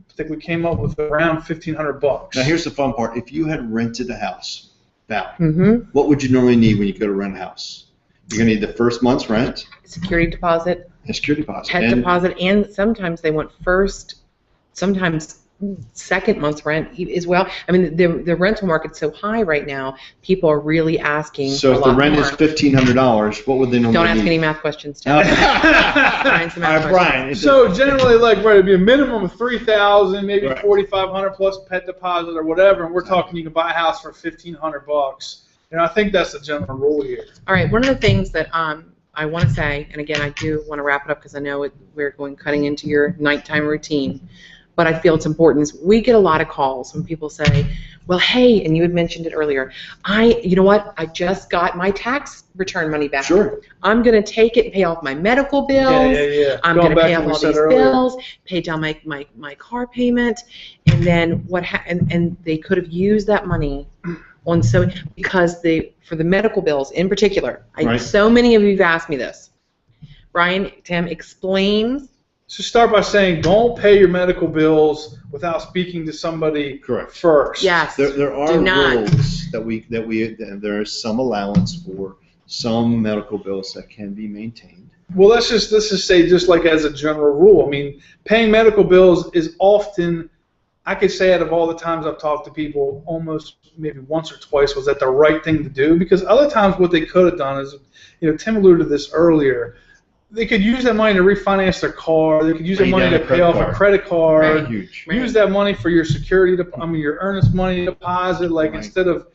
I think we came up with around $1,500. Now here's the fun part. If you had rented a house, Val, Mm-hmm. what would you normally need when you go to rent a house? You're going to need the first month's rent, Security deposit, and security deposit. pet deposit, and sometimes they want first, sometimes second month's rent as well. I mean, the rental market's so high right now, people are really asking So for a if the lot rent more. is $1,500, what would they normally Don't ask need? any math questions, Tim. Brian's the All math right, question. Brian. So generally, like, right, it'd be a minimum of $3,000, maybe Right. $4,500 plus pet deposit or whatever, and we're talking you can buy a house for $1,500. I think that's the general rule here. All right, one of the things that I want to say, and again, I do want to wrap it up because I know we're cutting into your nighttime routine, but I feel it's important, is we get a lot of calls when people say, well, hey, and you had mentioned it earlier, you know what, I just got my tax return money back. Sure. I'm going to take it and pay off my medical bills. Yeah. I'm going to pay off all these bills, pay down my car payment, and then and they could have used that money on because for the medical bills in particular. Right. So many of you have asked me this. Brian, Tim, explain. So start by saying, don't pay your medical bills without speaking to somebody Correct. first. Yes. There are Do not. rules that there is some allowance for some medical bills that can be maintained. Well, let's just say, just like as a general rule, I mean, paying medical bills is often, I could say out of all the times I've talked to people, almost maybe once or twice was that the right thing to do, because other times what they could have done is, Tim alluded to this earlier, they could use that money to refinance their car, they could use that money to pay off a credit card, Huge. use that money for your your earnest money deposit, like instead of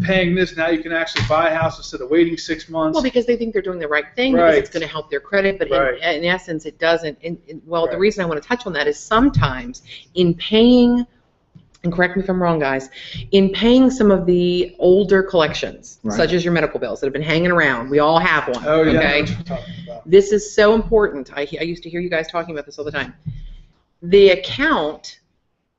paying this, now you can actually buy a house instead of waiting 6 months. Well, because they think they're doing the right thing, Right. because it's going to help their credit, but Right. in essence it doesn't. The Right. reason I want to touch on that is sometimes in paying, and correct me if I'm wrong, guys, in paying some of the older collections, Right. such as your medical bills that have been hanging around, we all have one, Oh, yeah, I know okay? what you're talking about. This is so important. I used to hear you guys talking about this all the time. The account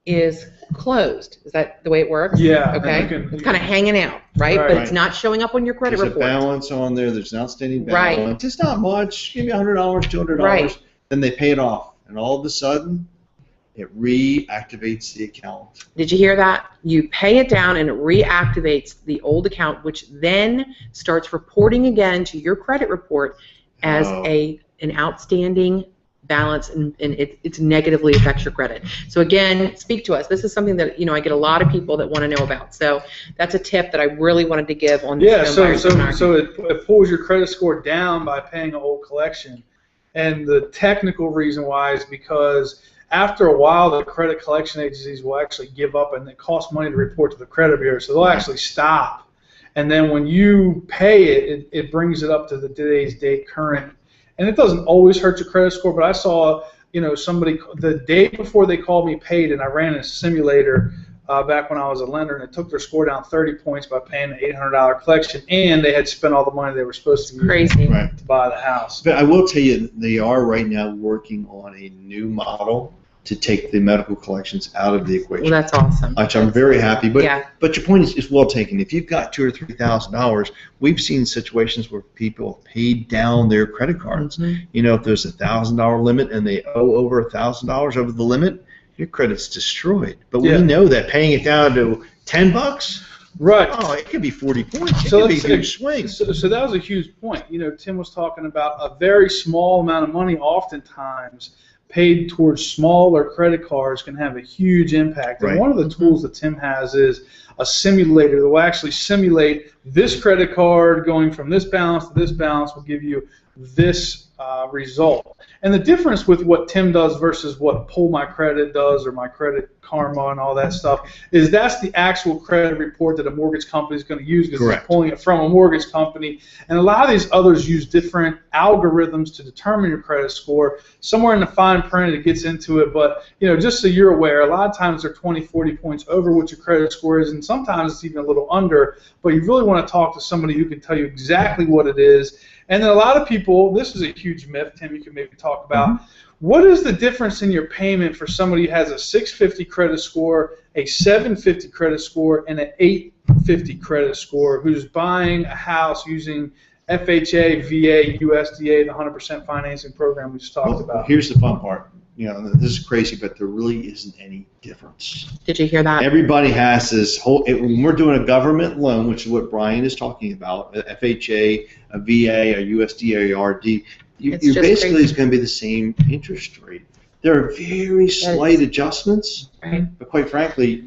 is closed. Is that the way it works? Yeah. Okay. It's kind of hanging out, right? Right. But it's not showing up on your credit There's report. a balance on there. There's an outstanding Right. balance. It's not much. Give me $100, $200. Right. Then they pay it off, and all of a sudden, it reactivates the account. Did you hear that? You pay it down and it reactivates the old account, which then starts reporting again to your credit report as Oh. an outstanding balance, and it negatively affects your credit. So again, speak to us. This is something that I get a lot of people that want to know about. So that's a tip that I really wanted to give on this. Yeah, home so buyers market. it pulls your credit score down by paying an old collection. And the technical reason why is because after a while, the credit collection agencies will actually give up, and it costs money to report to the credit bureau, so they'll actually stop. And then when you pay it, it brings it up to the today's date current. And it doesn't always hurt your credit score, but I saw, somebody the day before they called me paid, and I ran a simulator back when I was a lender, and it took their score down 30 points by paying an $800 collection, and they had spent all the money they were supposed to use Crazy. Right. to buy the house. But I will tell you, they are right now working on a new model to take the medical collections out of the equation. Well, that's awesome. Which I'm very happy. But Yeah. but your point is well taken. If you've got $2,000 or $3,000, we've seen situations where people paid down their credit cards. Mhm. If there's a $1,000 limit and they owe over $1,000 over the limit, your credit's destroyed. But Yeah. we know that paying it down to $10, Right. oh, it could be 40 points. It So could be let's a say- huge swing. So that was a huge point. Tim was talking about a very small amount of money oftentimes, paid towards smaller credit cards can have a huge impact. And one of the tools that Tim has is a simulator that will actually simulate this credit card going from this balance to this balance will give you this result. And the difference with what Tim does versus what Pull My Credit does or My Credit Karma and all that stuff is that's the actual credit report that a mortgage company is going to use because it's pulling it from a mortgage company. And a lot of these others use different algorithms to determine your credit score. Somewhere in the fine print it gets into it, but just so you're aware, a lot of times they're 20, 40 points over what your credit score is, and sometimes it's even a little under. But you really want to talk to somebody who can tell you exactly what it is. And then a lot of people, this is a huge myth, Tim, you can maybe talk about. What is the difference in your payment for somebody who has a 650 credit score, a 750 credit score, and an 850 credit score who's buying a house using FHA, VA, USDA, the 100% financing program we just talked about? Here's the fun part. This is crazy, but there really isn't any difference. Did you hear that? Everybody has this whole, when we're doing a government loan, which is what Brian is talking about, a FHA, a VA, a USDA, or RD, you basically it's going to be the same interest rate. There are very slight adjustments, but quite frankly,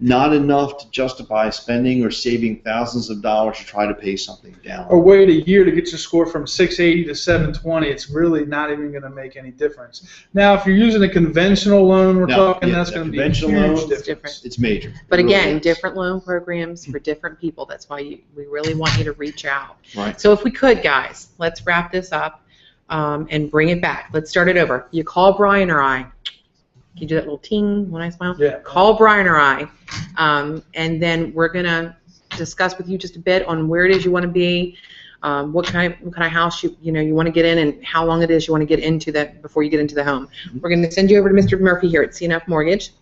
not enough to justify spending or saving thousands of dollars to try to pay something down. Or wait a year to get your score from 680 to 720. It's really not even going to make any difference. Now, if you're using a conventional loan, that's going to be a huge difference. It's major. But again, different loan programs for different people. That's why we really want you to reach out. Right. So if we could, guys, let's wrap this up. And bring it back. Let's start it over. You call Brian or I. Can you do that little ting when I smile? Yeah. Call Brian or I, and then we're gonna discuss with you just a bit on where it is you want to be, what kind of house you want to get in, and how long it is you want to get into that before you get into the home. We're gonna send you over to Mr. Murphy here at CNF Mortgage.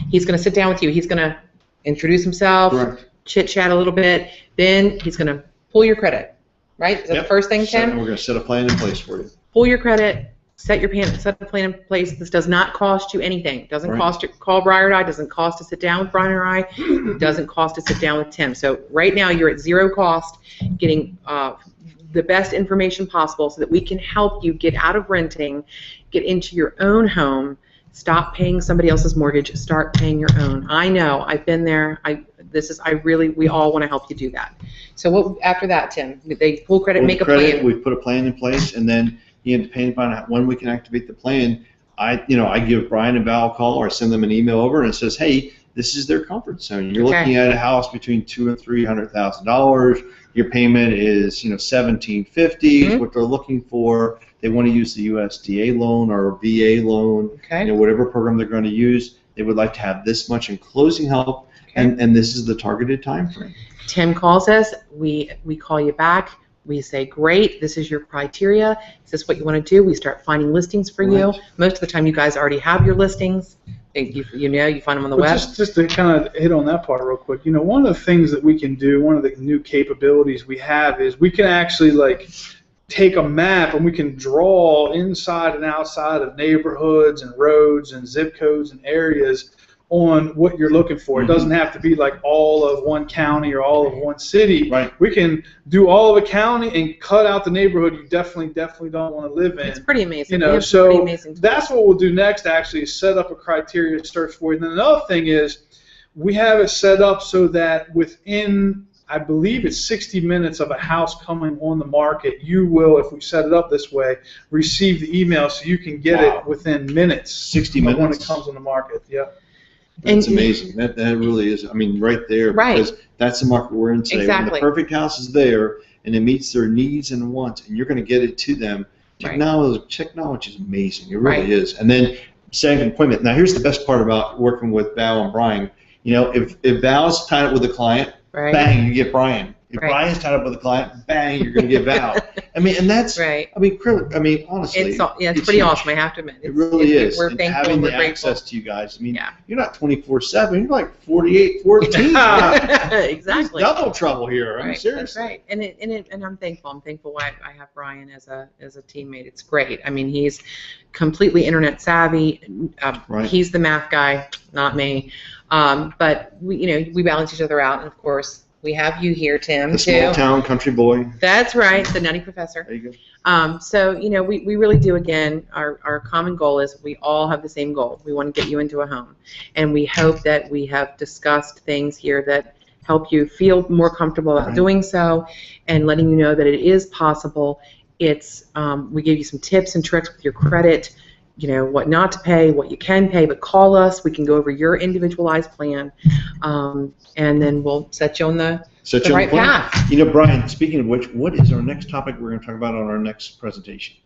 He's gonna sit down with you. He's gonna introduce himself, chit chat a little bit. Then he's gonna pull your credit. Right? Is that the first thing, Tim? We're going to set a plan in place for you. Pull your credit, set a plan in place. This does not cost you anything. It doesn't cost to call Brian or I. It doesn't cost to sit down with Brian or I. It doesn't cost to sit down with Tim. So right now you're at zero cost, getting the best information possible so that we can help you get out of renting, get into your own home, stop paying somebody else's mortgage, start paying your own. I know. I've been there. We all want to help you do that. So what after that, Tim? They pull credit, make a plan. We put a plan in place, and then depending upon when we can activate the plan, I give Brian and Val a call, or I send them an email over, and it says, hey, this is their comfort zone. You're looking at a house between $200,000 and $300,000. Your payment is $1,750. What they're looking for. They want to use the USDA loan or VA loan. Whatever program they're going to use. They would like to have this much in closing help. And this is the targeted time frame. Tim calls us. We call you back. We say, great, this is your criteria. Is this what you want to do? We start finding listings for you. Most of the time you guys already have your listings. You find them on the web. Just to kind of hit on that part real quick, one of the things that we can do, one of the new capabilities we have is we can actually take a map and we can draw inside and outside of neighborhoods and roads and zip codes and areas on what you're looking for. It doesn't have to be like all of one county or all of one city. We can do all of a county and cut out the neighborhood you definitely don't want to live in. It's pretty amazing. So pretty amazing that's what we'll do next, actually, is set up a criteria search for you. And then another thing is we have it set up so that within, I believe it's 60 minutes of a house coming on the market, you will, if we set it up this way, receive the email so you can get it within minutes. 60 minutes? When it comes on the market, That's amazing. That really is. I mean, right there, because that's the market we're in today. When the perfect house is there and it meets their needs and wants, and you're going to get it to them. Technology is amazing. It really is. And then setting an appointment. Now, here's the best part about working with Val and Brian. If Val's tied up with a client, bang, you get Brian. If Brian's tied up with a client, bang, you're going to get Val. And that's, honestly. It's pretty awesome, I have to admit. It really is. We're thankful, having the access to you guys. You're not 24/7. You're like 48/14. Exactly. It's double trouble here. Seriously. That's right. And I'm thankful. I'm thankful why I have Brian as a teammate. It's great. He's completely internet savvy. He's the math guy, not me. But we balance each other out, and of course, We have you here, Tim, The too. small town country boy. That's right, the nutty professor. There you go. So, we really do, again, our common goal is we all have the same goal. We want to get you into a home. And we hope that we have discussed things here that help you feel more comfortable about doing so and letting you know that it is possible. We give you some tips and tricks with your credit, what not to pay, what you can pay, but call us. We can go over your individualized plan, and then we'll set you on the right path. Brian, speaking of which, what is our next topic we're going to talk about on our next presentation?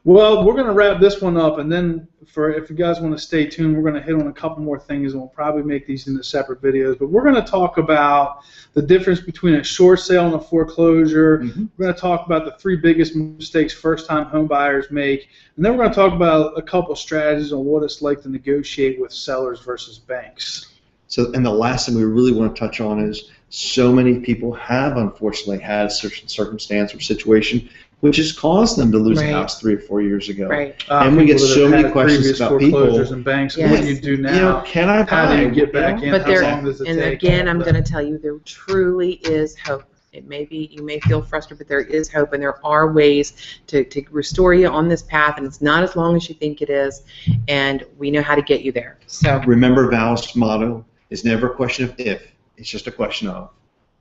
Well, we're going to wrap this one up, and then if you guys want to stay tuned, we're going to hit on a couple more things, and we'll probably make these into separate videos. But we're going to talk about the difference between a short sale and a foreclosure. Mm-hmm. We're going to talk about the 3 biggest mistakes first-time home buyers make, and then we're going to talk about a couple strategies on what it's like to negotiate with sellers versus banks. So, and the last thing we really want to touch on is so many people have unfortunately had a certain circumstance or situation which has caused them to lose a house 3 or 4 years ago. Right. And we get so many questions about people. And banks. What do you do now? Can I buy? How do you get back in? But How long does it take? And again, I'm going to tell you, there truly is hope. It may be, you may feel frustrated, but there is hope, and there are ways to restore you on this path, and it's not as long as you think it is, and we know how to get you there. So remember, Val's motto is never a question of if, it's just a question of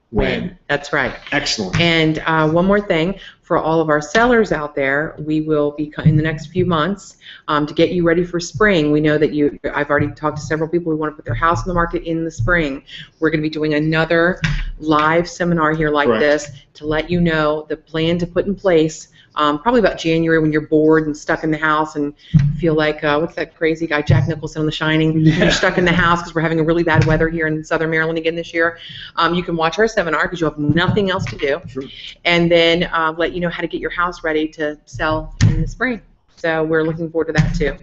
when. That's right. Excellent. And one more thing, for all of our sellers out there, we will be in the next few months to get you ready for spring. We know that I've already talked to several people who want to put their house on the market in the spring. We're going to be doing another live seminar here like this to let you know the plan to put in place. Probably about January, when you're bored and stuck in the house and feel like, what's that crazy guy, Jack Nicholson on The Shining? Yeah. You're stuck in the house because we're having a really bad weather here in Southern Maryland again this year. You can watch our seminar because you have nothing else to do. True. And then let you know how to get your house ready to sell in the spring. So we're looking forward to that too.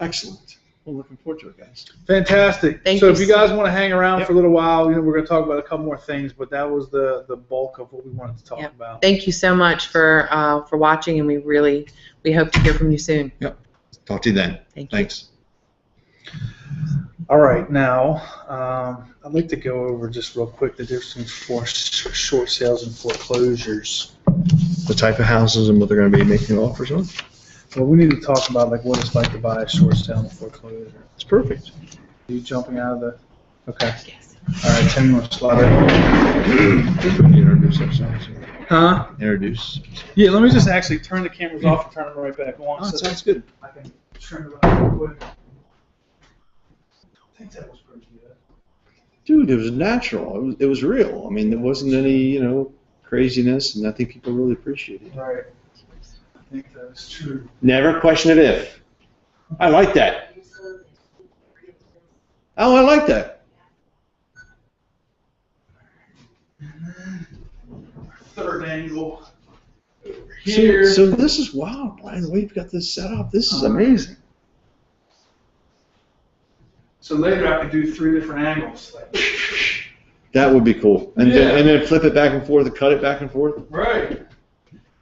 Excellent. We're looking forward to it, guys. Fantastic. So if you guys want to hang around for a little while, we're going to talk about a couple more things, but that was the bulk of what we wanted to talk about. Thank you so much for watching, and we hope to hear from you soon. Yep. Talk to you then. Thanks. All right, now I'd like to go over just real quick the difference between short sales and foreclosures. The type of houses and what they're going to be making offers on. Well, we need to talk about what it's like to buy a short sale and foreclosure. It's perfect. Are you jumping out of the? Okay. Yes. All right, Tim, you want to slide it? Introduce ourselves. Huh? Introduce. Yeah, let me just actually turn the cameras off and turn them right back on. Oh, that sounds good. I can turn it around real quick. I think that was pretty good. Dude, it was natural. It was real. I mean, there wasn't any, craziness, and I think people really appreciated it. Right. I think that's true. Never question of if. I like that. Oh, I like that. Third angle here. So this is wow, Brian. The way you've got this set up, this is amazing. So later I could do 3 different angles. That would be cool. And then flip it back and forth, and cut it back and forth. Right.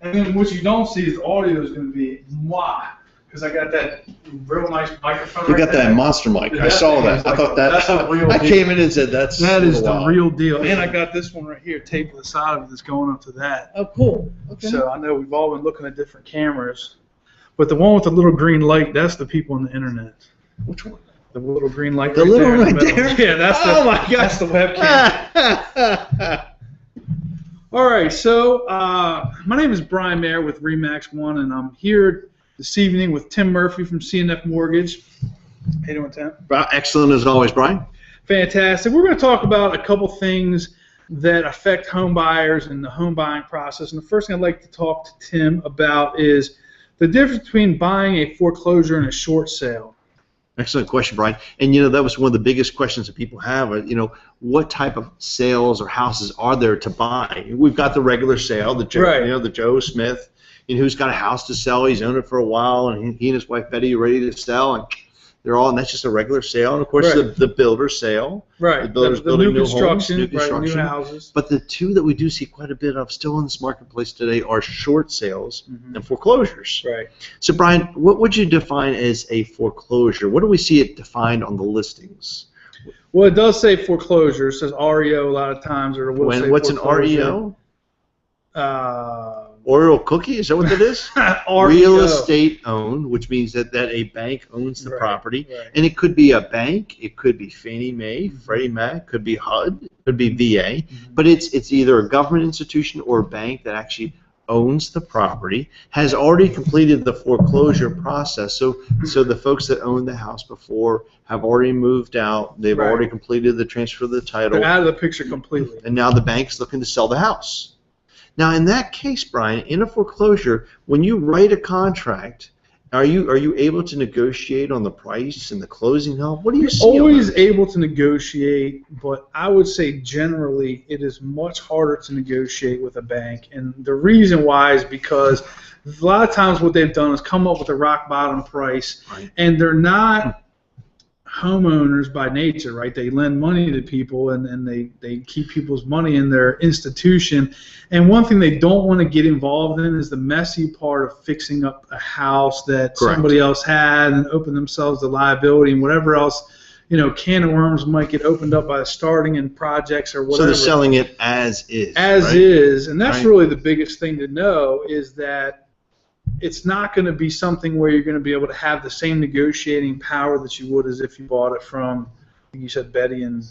And then what you don't see is the audio is going to be mwah, because I got that real nice microphone. You got that monster mic. I saw that. I thought that. That's the real I deal. came in and said that is the real deal. And I got this one right here taped to the side of it that's going up to that. Oh, cool. Okay. So I know we've all been looking at different cameras, but the one with the little green light, that's the people on the internet. Which one? The little green light. The little one right there. Yeah, that's the. Oh my God. That's the webcam. All right, so my name is Brian Mayer with RE/MAX One, and I'm here this evening with Tim Murphy from CNF Mortgage. How you doing, Tim? Excellent as always, Brian. Fantastic. We're going to talk about a couple things that affect home buyers and the home buying process. And the first thing I'd like to talk to Tim about is the difference between buying a foreclosure and a short sale. Excellent question, Brian. And that was one of the biggest questions that people have. What type of sales or houses are there to buy? We've got the regular sale, the Joe Smith, who's got a house to sell. He's owned it for a while, and he and his wife Betty are ready to sell, and and that's just a regular sale. And of course, the builder sale. Right. The builder's the building new new construction, homes, new construction. Right, new houses. But the two that we do see quite a bit of still in this marketplace today are short sales and foreclosures. Right. So, Brian, what would you define as a foreclosure? What do we see it defined on the listings? Well, it does say foreclosure. It says REO a lot of times, or it will say What's an foreclosure. REO? Oreo cookie? Is that what that is? REO. Real estate owned, which means that a bank owns the property. Right. And it could be a bank, it could be Fannie Mae, Freddie Mac, could be HUD, could be VA. But it's either a government institution or a bank that actually owns the property, has already completed the foreclosure process. So the folks that owned the house before have already moved out. They've already completed the transfer of the title. They're out of the picture completely. And now the bank's looking to sell the house. Now, in that case, Brian, in a foreclosure, when you write a contract, are you able to negotiate on the price and the closing help? What do you see? Always able to negotiate, but I would say generally it is much harder to negotiate with a bank. And the reason why is because a lot of times what they've done is come up with a rock bottom price, and they're not homeowners by nature, right? They lend money to people, and they keep people's money in their institution. And one thing they don't want to get involved in is the messy part of fixing up a house that somebody else had and open themselves to liability and whatever else, can of worms might get opened up by starting in projects or whatever. So they're selling it as is. As is, and that's really the biggest thing to know is that it's not going to be something where you're going to be able to have the same negotiating power that you would as if you bought it from, I think you said Betty and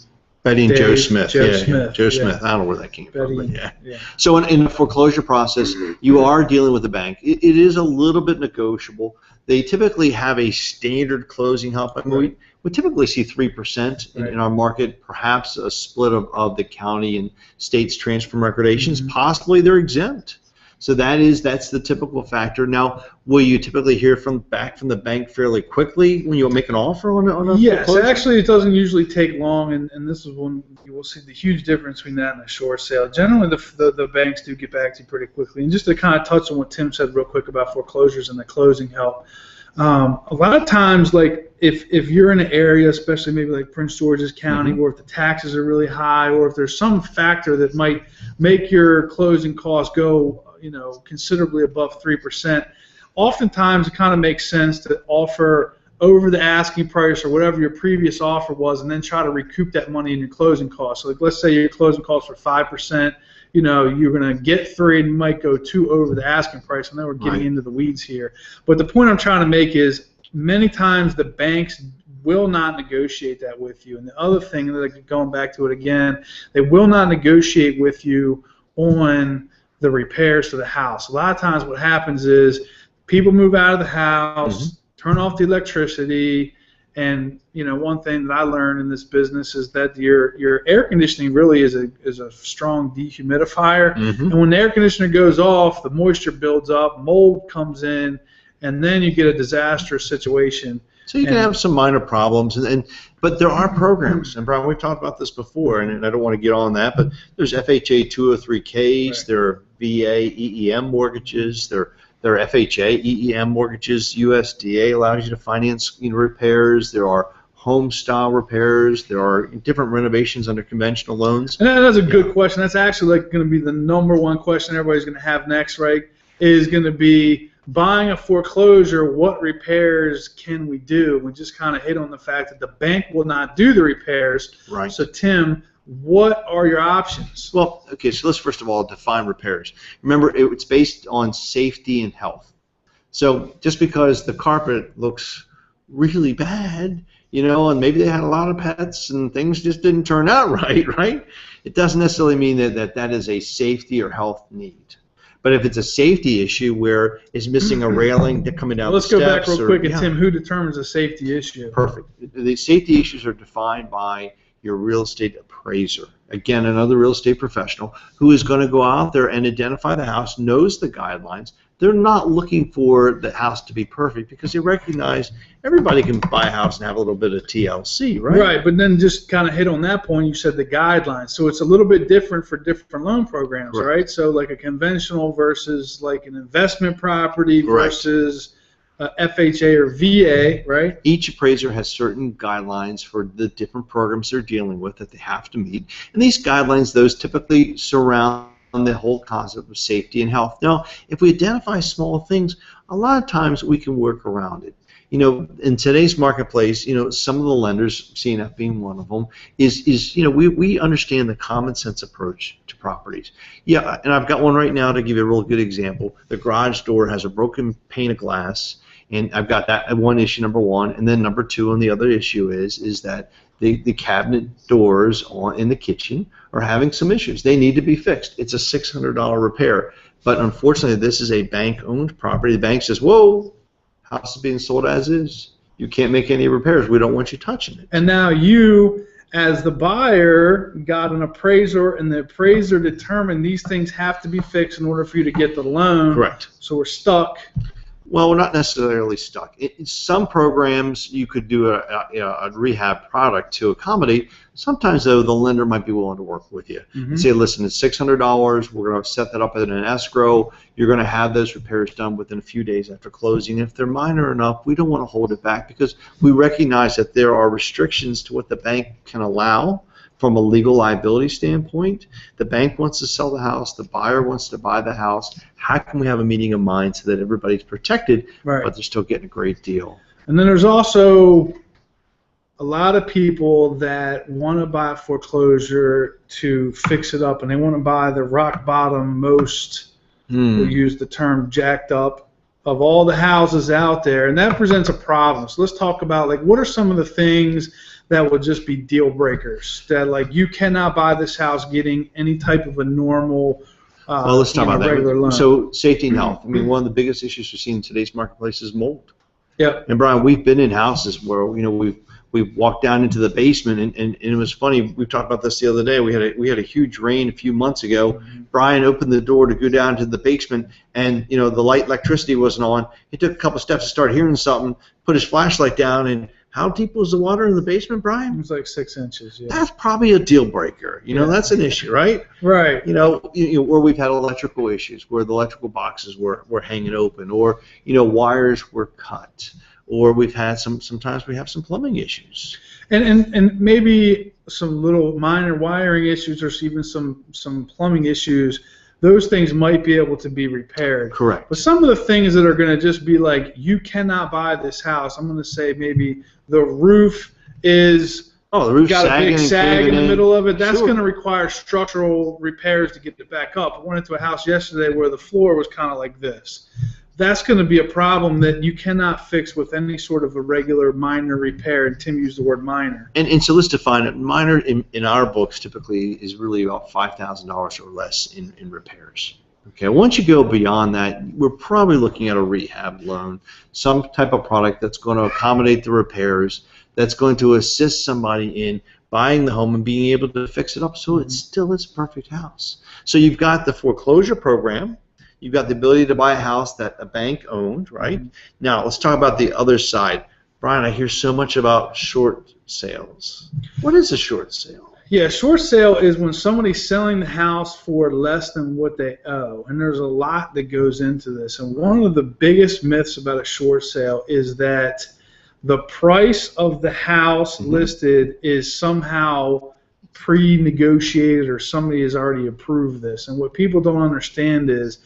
Joe Smith. Smith. Joe Smith. I don't know where that came from. But Yeah. So in the foreclosure process, you are dealing with the bank. It is a little bit negotiable. They typically have a standard closing help. I mean, we typically see 3% in our market, perhaps a split of the county and state's transfer recommendations. Possibly they're exempt. So that's the typical factor. Now, will you typically hear back from the bank fairly quickly when you make an offer on a Yes, foreclosure? actually it doesn't usually take long, and this is when you will see the huge difference between that and a short sale. Generally, the banks do get back to you pretty quickly. And just to kind of touch on what Tim said real quick about foreclosures and the closing help, a lot of times, like if you're in an area, especially maybe like Prince George's County, or if the taxes are really high, or if there's some factor that might make your closing costs go considerably above 3%, oftentimes it kind of makes sense to offer over the asking price or whatever your previous offer was, and then try to recoup that money in your closing costs. So like, let's say your closing costs were 5%, you're going to get 3 and you might go 2 over the asking price. I know we're getting into the weeds here, but the point I'm trying to make is many times the banks will not negotiate that with you. And the other thing, going back to it again, they will not negotiate with you on the repairs to the house. A lot of times what happens is people move out of the house, turn off the electricity, and one thing that I learned in this business is that your air conditioning really is a strong dehumidifier. And when the air conditioner goes off, the moisture builds up, mold comes in, and then you get a disastrous situation. So you can have some minor problems, but there are programs, and Brian, we've talked about this before, and I don't want to get on that, but there's FHA 203Ks, there are VA EEM mortgages, there are FHA EEM mortgages, USDA allows you to finance repairs, there are home-style repairs, there are different renovations under conventional loans. And that's a good question. That's actually going to be the #1 question everybody's going to have next, right, is going to be, buying a foreclosure, what repairs can we do? We just kind of hit on the fact that the bank will not do the repairs. Right. So, Tim, what are your options? Well, okay, so let's first of all define repairs. Remember, it's based on safety and health. So just because the carpet looks really bad, and maybe they had a lot of pets and things just didn't turn out right? It doesn't necessarily mean that is a safety or health need. But if it's a safety issue where it's missing a railing coming down the steps. Let's go back real quick, and Tim, who determines a safety issue? Perfect. The safety issues are defined by your real estate appraiser. Again, another real estate professional who is going to go out there and identify the house, knows the guidelines. They're not looking for the house to be perfect because they recognize everybody can buy a house and have a little bit of TLC, right? Right, but then just kind of hit on that point, you said the guidelines. So it's a little bit different for different loan programs, right? So like a conventional versus like an investment property versus FHA or VA, right? Each appraiser has certain guidelines for the different programs they're dealing with that they have to meet. And these guidelines, those typically surround the whole concept of safety and health. Now, if we identify small things, a lot of times we can work around it. you know, in today's marketplace, you know, some of the lenders, CNF being one of them, is you know, we understand the common sense approach to properties. Yeah, and I've got one right now to give you a real good example. The garage door has a broken pane of glass, and I've got that one issue, number one, and then number two on the other issue is that the cabinet doors in the kitchen are having some issues. They need to be fixed. It's a $600 repair. But unfortunately, this is a bank-owned property. The bank says, whoa, house is being sold as is. You can't make any repairs. We don't want you touching it. And now you, as the buyer, got an appraiser, and the appraiser determined these things have to be fixed in order for you to get the loan. Correct. So we're stuck. Well, we're not necessarily stuck. In some programs, you could do a rehab product to accommodate. Sometimes, though, the lender might be willing to work with you and say, listen, it's $600. We're going to set that up in an escrow. You're going to have those repairs done within a few days after closing. If they're minor enough, we don't want to hold it back because we recognize that there are restrictions to what the bank can allow from a legal liability standpoint. The bank wants to sell the house. The buyer wants to buy the house. How can we have a meeting of minds so that everybody's protected, but they're still getting a great deal? And then there's also a lot of people that want to buy a foreclosure to fix it up, and they want to buy the rock bottom, most, we'll use the term jacked up, of all the houses out there, and that presents a problem. So let's talk about, like, what are some of the things that would just be deal breakers, that, like, you cannot buy this house getting any type of a normal well, let's talk about regular that. loan. So safety and health. I mean, one of the biggest issues we see in today's marketplace is mold. Yep. And Brian, we've been in houses where, you know, we've walked down into the basement, and it was funny. We talked about this the other day. We had a huge rain a few months ago. Brian opened the door to go down to the basement, and you know the electricity wasn't on. He took a couple steps to start hearing something, put his flashlight down, and how deep was the water in the basement, Brian? It was like 6 inches. Yeah. That's probably a deal breaker. You know, that's an issue, right? Right. You know, where we've had electrical issues, where the electrical boxes were hanging open, or you know, wires were cut, or we've had sometimes we have some plumbing issues. And maybe some little minor wiring issues, or even some plumbing issues. Those things might be able to be repaired. Correct. But some of the things that are going to just be like, you cannot buy this house. I'm going to say maybe the roof is the roof's got a big sag in the middle of it. That's going to require structural repairs to get it back up. I went into a house yesterday where the floor was kind of like this. That's going to be a problem that you cannot fix with any sort of a regular minor repair, and Tim used the word minor. And so let's define it. Minor in our books typically is really about $5,000 or less in repairs. Okay, once you go beyond that, we're probably looking at a rehab loan, some type of product that's going to accommodate the repairs, that's going to assist somebody in buying the home and being able to fix it up so it still is a perfect house. So you've got the foreclosure program. You've got the ability to buy a house that a bank owned, right? Now, let's talk about the other side. Brian, I hear so much about short sales. What is a short sale? Yeah, short sale is when somebody's selling the house for less than what they owe. And there's a lot that goes into this. And one of the biggest myths about a short sale is that the price of the house listed is somehow pre-negotiated, or somebody has already approved this. And what people don't understand is,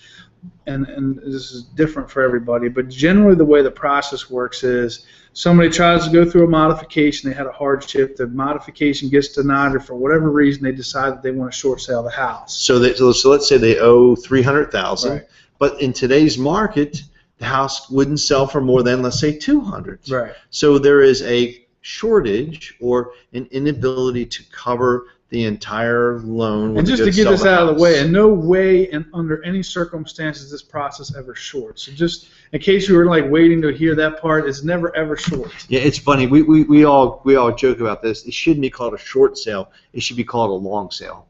and this is different for everybody, but generally the way the process works is somebody tries to go through a modification, they had a hardship, the modification gets denied, or for whatever reason they decide that they want to short sale the house. So let's say they owe $300,000, Right. But in today's market, the house wouldn't sell for more than, let's say, $200,000. Right. So there is a shortage or an inability to cover the entire loan. And just to get this out of the way, in no way and under any circumstances this process ever short. So just in case you were like waiting to hear that part, it's never ever short. Yeah, it's funny. We all joke about this. It shouldn't be called a short sale. It should be called a long sale.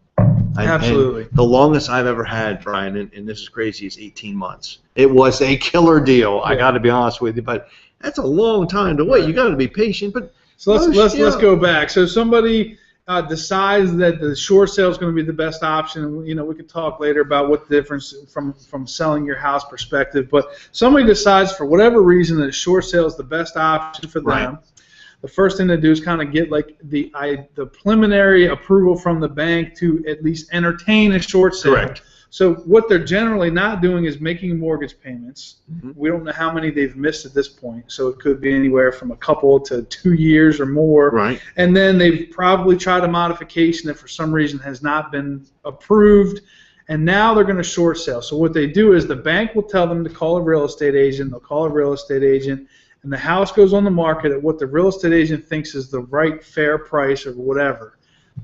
Absolutely. And the longest I've ever had, Brian, and this is crazy, is 18 months. It was a killer deal. I got to be honest with you, but that's a long time to wait. You got to be patient. But so let's go back. So somebody decides that the short sale is going to be the best option. You know, we could talk later about what the difference from selling your house perspective. But somebody decides for whatever reason that a short sale is the best option for them. Right. The first thing to do is kind of get like the preliminary approval from the bank to at least entertain a short sale. Correct. So what they're generally not doing is making mortgage payments. Mm-hmm. We don't know how many they've missed at this point, so it could be anywhere from a couple to 2 years or more. Right. And then they've probably tried a modification that for some reason has not been approved, and now they're going to short sale. So what they do is the bank will tell them to call a real estate agent. They'll call a real estate agent, and the house goes on the market at what the real estate agent thinks is the right fair price or whatever.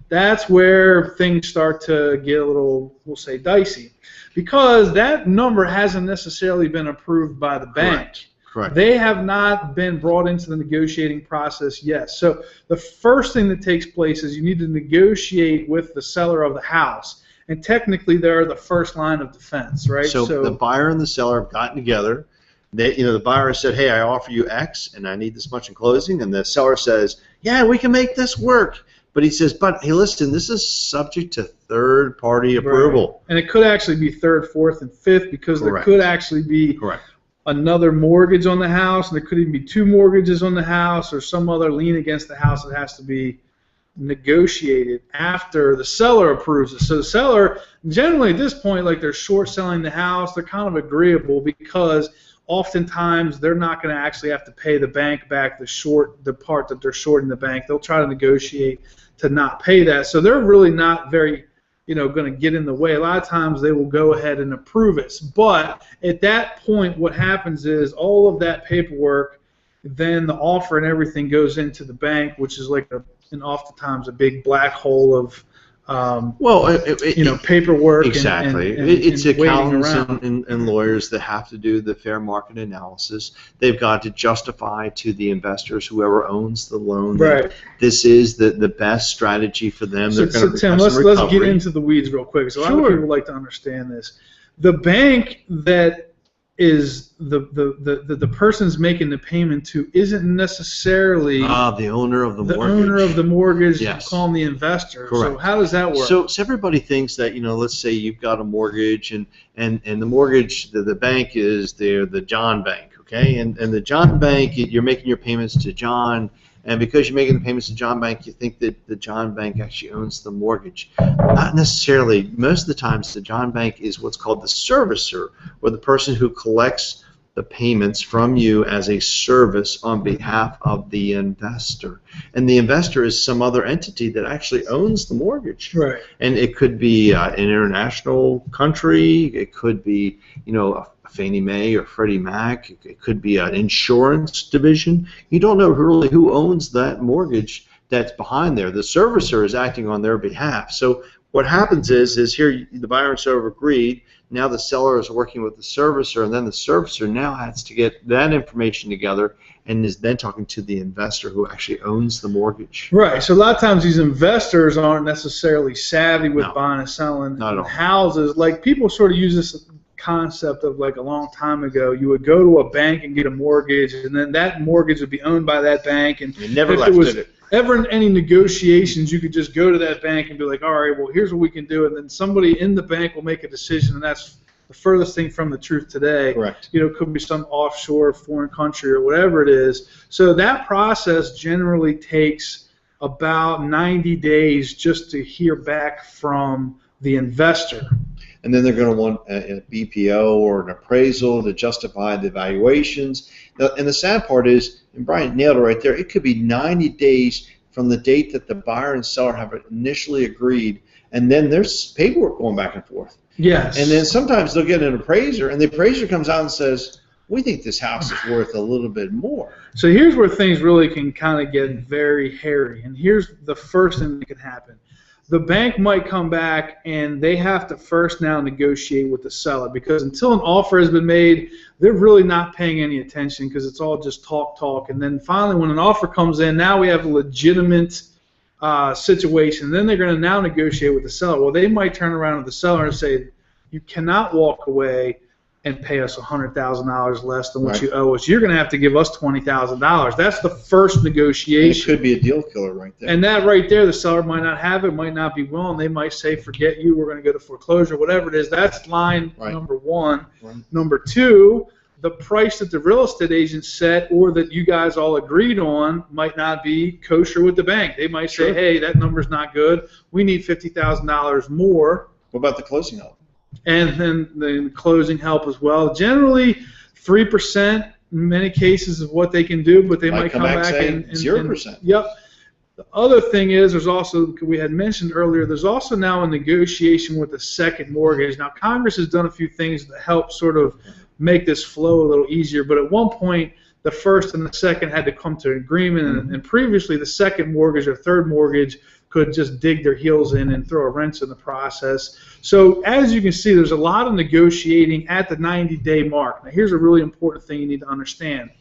That's where things start to get a little, we'll say, dicey, because that number hasn't necessarily been approved by the bank. Correct. They have not been brought into the negotiating process yet. So the first thing that takes place is you need to negotiate with the seller of the house, and technically they're the first line of defense, right? So the buyer and the seller have gotten together. They, the buyer said, "Hey, I offer you X, and I need this much in closing," and the seller says, "Yeah, we can make this work." But he says, "But hey, listen, this is subject to third-party approval." Right. And it could actually be third, fourth, and fifth, because Correct. there could actually be another mortgage on the house, and there could even be 2 mortgages on the house, or some other lien against the house that has to be negotiated after the seller approves it. So the seller, generally at this point, like they're short selling the house, they're kind of agreeable, because oftentimes they're not going to actually have to pay the bank back the part that they're shorting the bank. They'll try to negotiate to not pay that. So they're really not very, going to get in the way. A lot of times they will go ahead and approve it. But at that point, what happens is all of that paperwork, then the offer and everything goes into the bank, which is like oftentimes a big black hole of paperwork. Exactly. It's accountants and lawyers that have to do the fair market analysis. They've got to justify to the investors, whoever owns the loan, that this is the best strategy for them. So Tim, let's get into the weeds real quick. So a lot of people like to understand this. The bank that is the person's making the payment to isn't necessarily the owner of the mortgage. The owner of the mortgage. Yes. Calling the investor. Correct. So how does that work? So everybody thinks that, let's say you've got a mortgage, and the mortgage, the bank is the John Bank, okay? And the John Bank, you're making your payments to John, and because you're making the payments to John Bank, you think that the John Bank actually owns the mortgage. Not necessarily. Most of the times, the John Bank is what's called the servicer, or the person who collects the payments from you as a service on behalf of the investor. And the investor is some other entity that actually owns the mortgage. Right. And it could be an international country. It could be, a Fannie Mae or Freddie Mac. It could be an insurance division. You don't know really who owns that mortgage that's behind there. The servicer is acting on their behalf. So what happens is here the buyer and seller have agreed. Now the seller is working with the servicer, and then the servicer now has to get that information together and is then talking to the investor who actually owns the mortgage. Right. So a lot of times these investors aren't necessarily savvy with buying and selling houses. Like, people sort of use this concept of, like, a long time ago, you would go to a bank and get a mortgage, and then that mortgage would be owned by that bank, and you never if left there was it. ever in any negotiations, you could just go to that bank and be like, all right, well, here's what we can do, and then somebody in the bank will make a decision, and that's the furthest thing from the truth today. Correct. It could be some offshore foreign country or whatever it is. So that process generally takes about 90 days just to hear back from the investor. And then they're going to want a BPO or an appraisal to justify the valuations. And the sad part is, and Brian nailed it right there, it could be 90 days from the date that the buyer and seller have initially agreed, and then there's paperwork going back and forth. Yes. And then sometimes they'll get an appraiser, and the appraiser comes out and says, we think this house is worth a little bit more. So here's where things really can kind of get very hairy, and here's the first thing that can happen. The bank might come back and they have to first now negotiate with the seller, because until an offer has been made, they're really not paying any attention, because it's all just talk. And then finally, when an offer comes in, now we have a legitimate situation. Then they're going to now negotiate with the seller. Well, they might turn around to the seller and say, you cannot walk away and pay us $100,000 less than what you owe us. You're going to have to give us $20,000. That's the first negotiation. It could be a deal killer right there. And that right there, the seller might not have it, might not be willing. They might say, forget you, we're going to go to foreclosure, whatever it is. That's line number one. Right. Number two, the price that the real estate agent set or that you guys all agreed on might not be kosher with the bank. They might say, hey, that number's not good. We need $50,000 more. What about the closing element? and then the closing help as well. Generally, 3% in many cases is what they can do, but they might come back and 0%. Yep. The other thing is, there's also, we had mentioned earlier, there's also now a negotiation with a second mortgage. Now, Congress has done a few things to help sort of make this flow a little easier, but at one point, the first and the second had to come to an agreement, and previously the second mortgage or third mortgage could just dig their heels in and throw a wrench in the process. So as you can see, there's a lot of negotiating at the 90-day mark. Now, here's a really important thing you need to understand.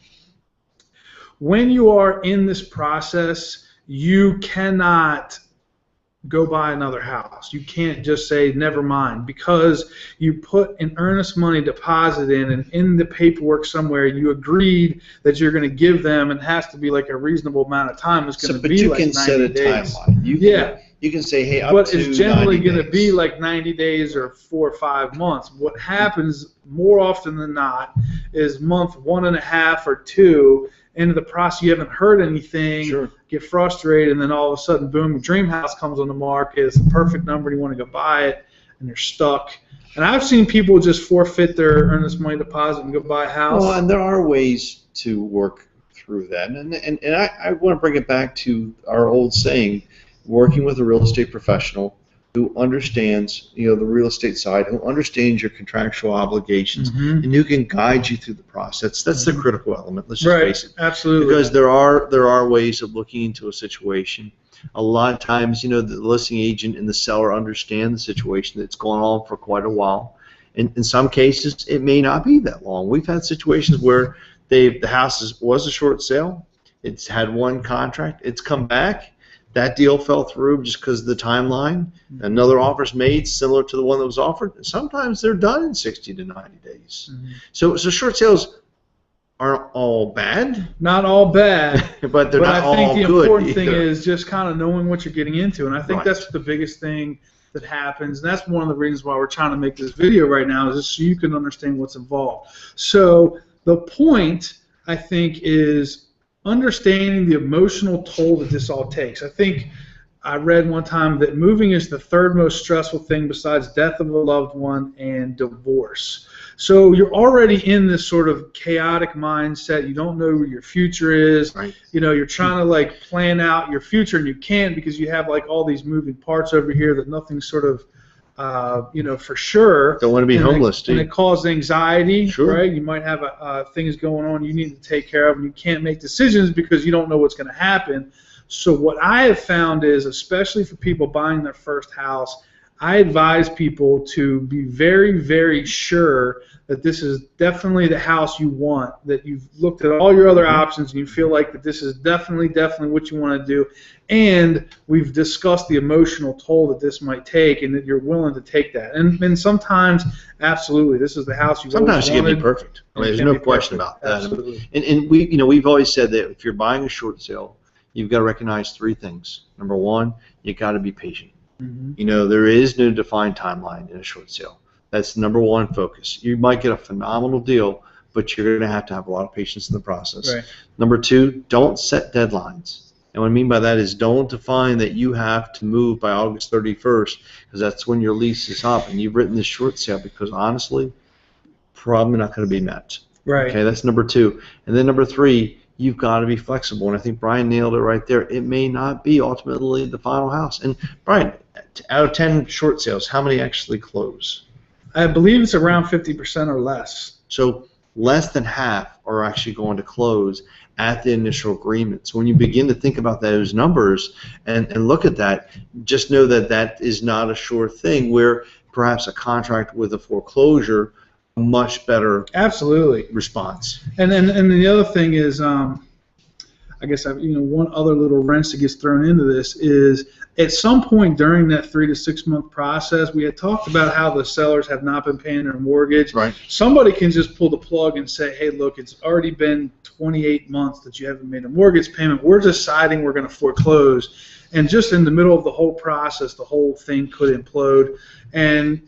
When you are in this process, you cannot go buy another house. You can't just say, never mind, because you put an earnest money deposit in, and in the paperwork somewhere you agreed that you're going to give them, and it has to be like a reasonable amount of time. It's going to be like 90 days. But you can set a timeline. You can say, hey, up but to 90 days. But it's generally going to be like 90 days or 4 or 5 months. What happens more often than not is month 1.5 or 2 into the process, you haven't heard anything, sure. Get frustrated, and then all of a sudden, boom, your dream house comes on the market. It's the perfect number, and you want to go buy it, and you're stuck. And I've seen people just forfeit their earnest money deposit and go buy a house. Well, and there are ways to work through that. And I want to bring it back to our old saying, working with a real estate professional who understands, the real estate side, who understands your contractual obligations, and who can guide you through the process. That's the critical element. Let's just face it. Absolutely. Because there are ways of looking into a situation. A lot of times, the listing agent and the seller understand the situation that's going on for quite a while. And in some cases, it may not be that long. We've had situations where the house was a short sale. It's had one contract. It's come back. That deal fell through just because of the timeline. Another offer's made similar to the one that was offered. And sometimes they're done in 60 to 90 days. So short sales aren't all bad. Not all bad. But they're not all good. I think the important either. thing is just kind of knowing what you're getting into. And I think Right. that's the biggest thing that happens. And that's one of the reasons why we're trying to make this video right now, is just so you can understand what's involved. So the point, I think, is understanding the emotional toll that this all takes. I think I read one time that moving is the third most stressful thing besides death of a loved one and divorce. So you're already in this sort of chaotic mindset. You don't know where your future is. Right. You're trying to plan out your future, and you can't because you have all these moving parts over here that nothing's sort of for sure. Don't want to be homeless, and it causes anxiety, sure. Right? You might have things going on you need to take care of, and you can't make decisions because you don't know what's going to happen. So what I have found is, especially for people buying their first house, I advise people to be very, very sure that this is definitely the house you want, that you've looked at all your other options and you feel like that this is definitely what you want to do, and we've discussed the emotional toll that this might take, and that you're willing to take that. And sometimes, absolutely, this is the house you sometimes always wanted. It can be perfect. There's no question about that. Absolutely. And we've always said that if you're buying a short sale, you've got to recognize 3 things. Number 1, you got to be patient. There is no defined timeline in a short sale. That's number 1 focus. You might get a phenomenal deal, but you're going to have a lot of patience in the process. Right. Number 2, don't set deadlines. And what I mean by that is don't define that you have to move by August 31st, because that's when your lease is up, and you've written this short sale, because honestly, probably not going to be met. Right. Okay, that's number 2. And then number 3, you've got to be flexible, and I think Brian nailed it right there. It may not be ultimately the final house. And Brian, out of 10 short sales, how many actually close? I believe it's around 50% or less. So less than half are actually going to close at the initial agreement. So when you begin to think about those numbers and look at that, just know that that is not a sure thing, where perhaps a contract with a foreclosure, a much better absolutely response. And the other thing is, I guess one other little wrench that gets thrown into this is, at some point during that 3 to 6 month process, we had talked about how the sellers have not been paying their mortgage. Right. Somebody can just pull the plug and say, hey, look, it's already been 28 months that you haven't made a mortgage payment. We're deciding we're going to foreclose. And just in the middle of the whole process, the whole thing could implode. And,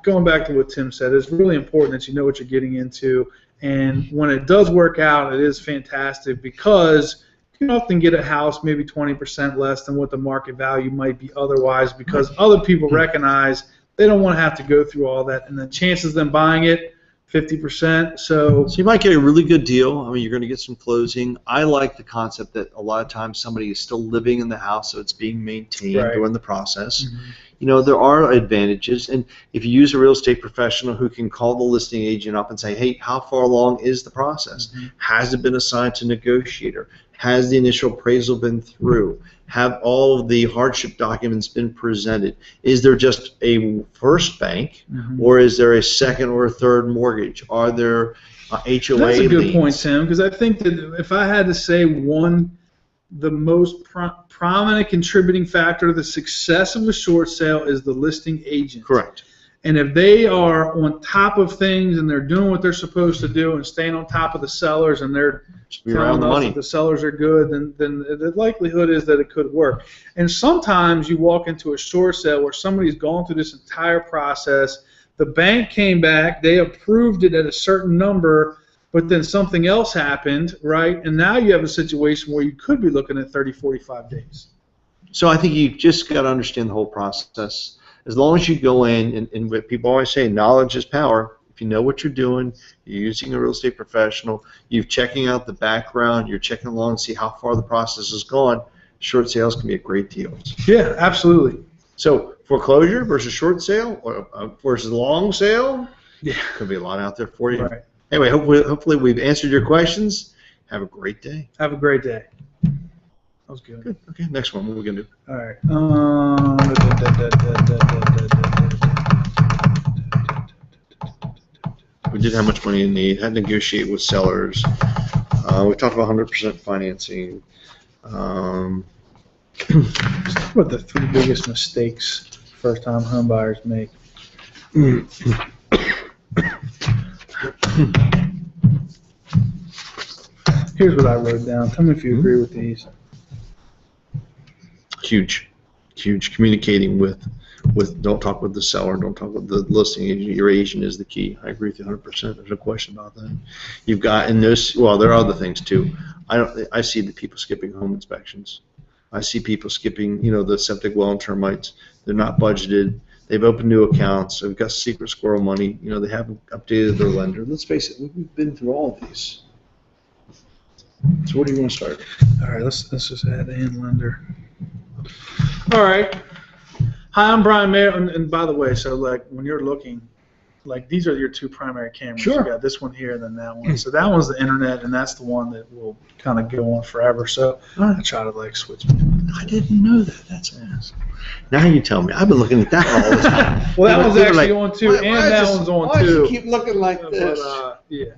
going back to what Tim said, it's really important that you know what you're getting into. And when it does work out, it is fantastic, because you can often get a house maybe 20% less than what the market value might be otherwise, because other people recognize they don't want to have to go through all that, and the chances of them buying it, 50%. So you might get a really good deal. I mean, you're going to get some closing. I like the concept that a lot of times somebody is still living in the house, so it's being maintained during the process. Mm-hmm. You know, there are advantages, and if you use a real estate professional who can call the listing agent up and say, hey, how far along is the process? Mm-hmm. Has it been assigned to negotiator? Has the initial appraisal been through? Have all of the hardship documents been presented? Is there just a first bank, or is there a second or a third mortgage? Are there HOA that's a good liens? point, Tim, because I think that if I had to say the most prominent contributing factor to the success of a short sale is the listing agent. Correct. And if they are on top of things and they're doing what they're supposed to do and staying on top of the sellers and they're telling us that the sellers are good, then the likelihood is that it could work. And sometimes you walk into a short sale where somebody's gone through this entire process, the bank came back, they approved it at a certain number, but then something else happened, right? And now you have a situation where you could be looking at 30, 45 days. So I think you just got to understand the whole process. As long as you go in, and what people always say, knowledge is power. If you know what you're doing, you're using a real estate professional, you're checking out the background, you're checking along to see how far the process has gone, short sales can be a great deal. Yeah, absolutely. So foreclosure versus short sale or versus long sale, yeah, could be a lot out there for you. Right. Anyway, hopefully we've answered your questions. Have a great day. Have a great day. That was good. Good. Okay, next one. What are we going to do? All right. We did how much money you need. Had to negotiate with sellers. We talked about 100% financing. Let's talk about the 3 biggest mistakes first-time home buyers make. Here's what I wrote down. Tell me if you agree with these. Huge. Communicating with don't talk with the seller, don't talk with the listing agent. Your agent is the key. I agree with you 100%. There's no question about that. You've got in this. Well, there are other things too. I see the people skipping home inspections. I see people skipping, the septic well and termites. They're not budgeted. They've opened new accounts. They've got secret squirrel money. They haven't updated their lender. Let's face it, we've been through all of these. So where do you want to start? All right, let's just add in lender. All right. Hi, I'm Brian Mayer, and by the way, so like when you're looking, like these are your 2 primary cameras. Sure. You got this one here and then that one. So that one's the internet, and that's the one that will kind of go on forever. So I try to like switch. I didn't know that. That's awesome. Now you tell me. I've been looking at that all the time. Well, that one's actually on too, and that one's on why too. Does it keep looking like this? But, yeah.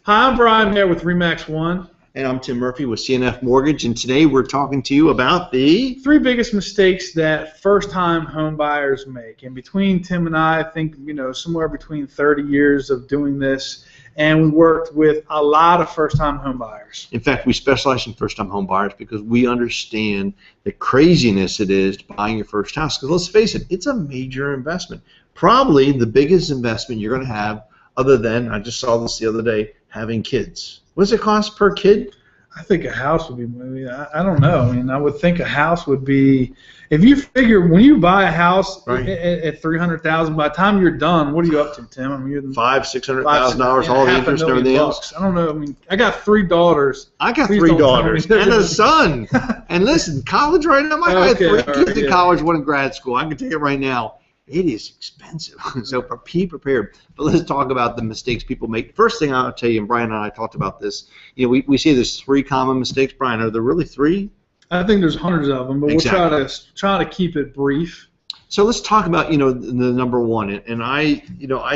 Hi, I'm Brian Mayer with Remax One. And I'm Tim Murphy with CNF Mortgage, and today we're talking to you about the 3 biggest mistakes that first-time home buyers make. And between Tim and I think, somewhere between 30 years of doing this, and we worked with a lot of first-time home buyers. In fact, we specialize in first-time home buyers because we understand the craziness it is to buying your first house. Because let's face it, it's a major investment. Probably the biggest investment you're going to have, other than, I just saw this the other day, having kids. What does it cost per kid? I think a house would be, I don't know. I mean, I would think a house would be, if you figure when you buy a house at $300,000, by the time you're done, what are you up to, Tim? I mean, you're $500,000-$600,000, all the interest and everything else. I don't know. I mean, I got 3 daughters. I got 3 daughters and a son. And listen, college right now. I had 3 kids in college, 1 in grad school. I can tell you right now, it is expensive. So be prepared. But let's talk about the mistakes people make. First thing I'll tell you, and Brian and I talked about this, we say there's 3 common mistakes. Brian, are there really 3? I think there's hundreds of them, but exactly. We'll try to keep it brief. So let's talk about, the number 1. And I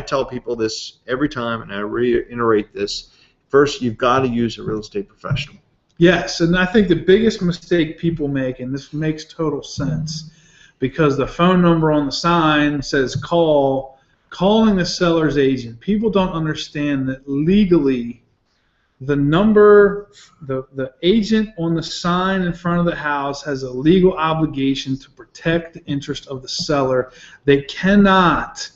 tell people this every time, and I reiterate this. First, you've got to use a real estate professional. Yes, and I think the biggest mistake people make, and this makes total sense, because the phone number on the sign says calling the seller's agent. People don't understand that legally the number, the agent on the sign in front of the house has a legal obligation to protect the interest of the seller. They cannot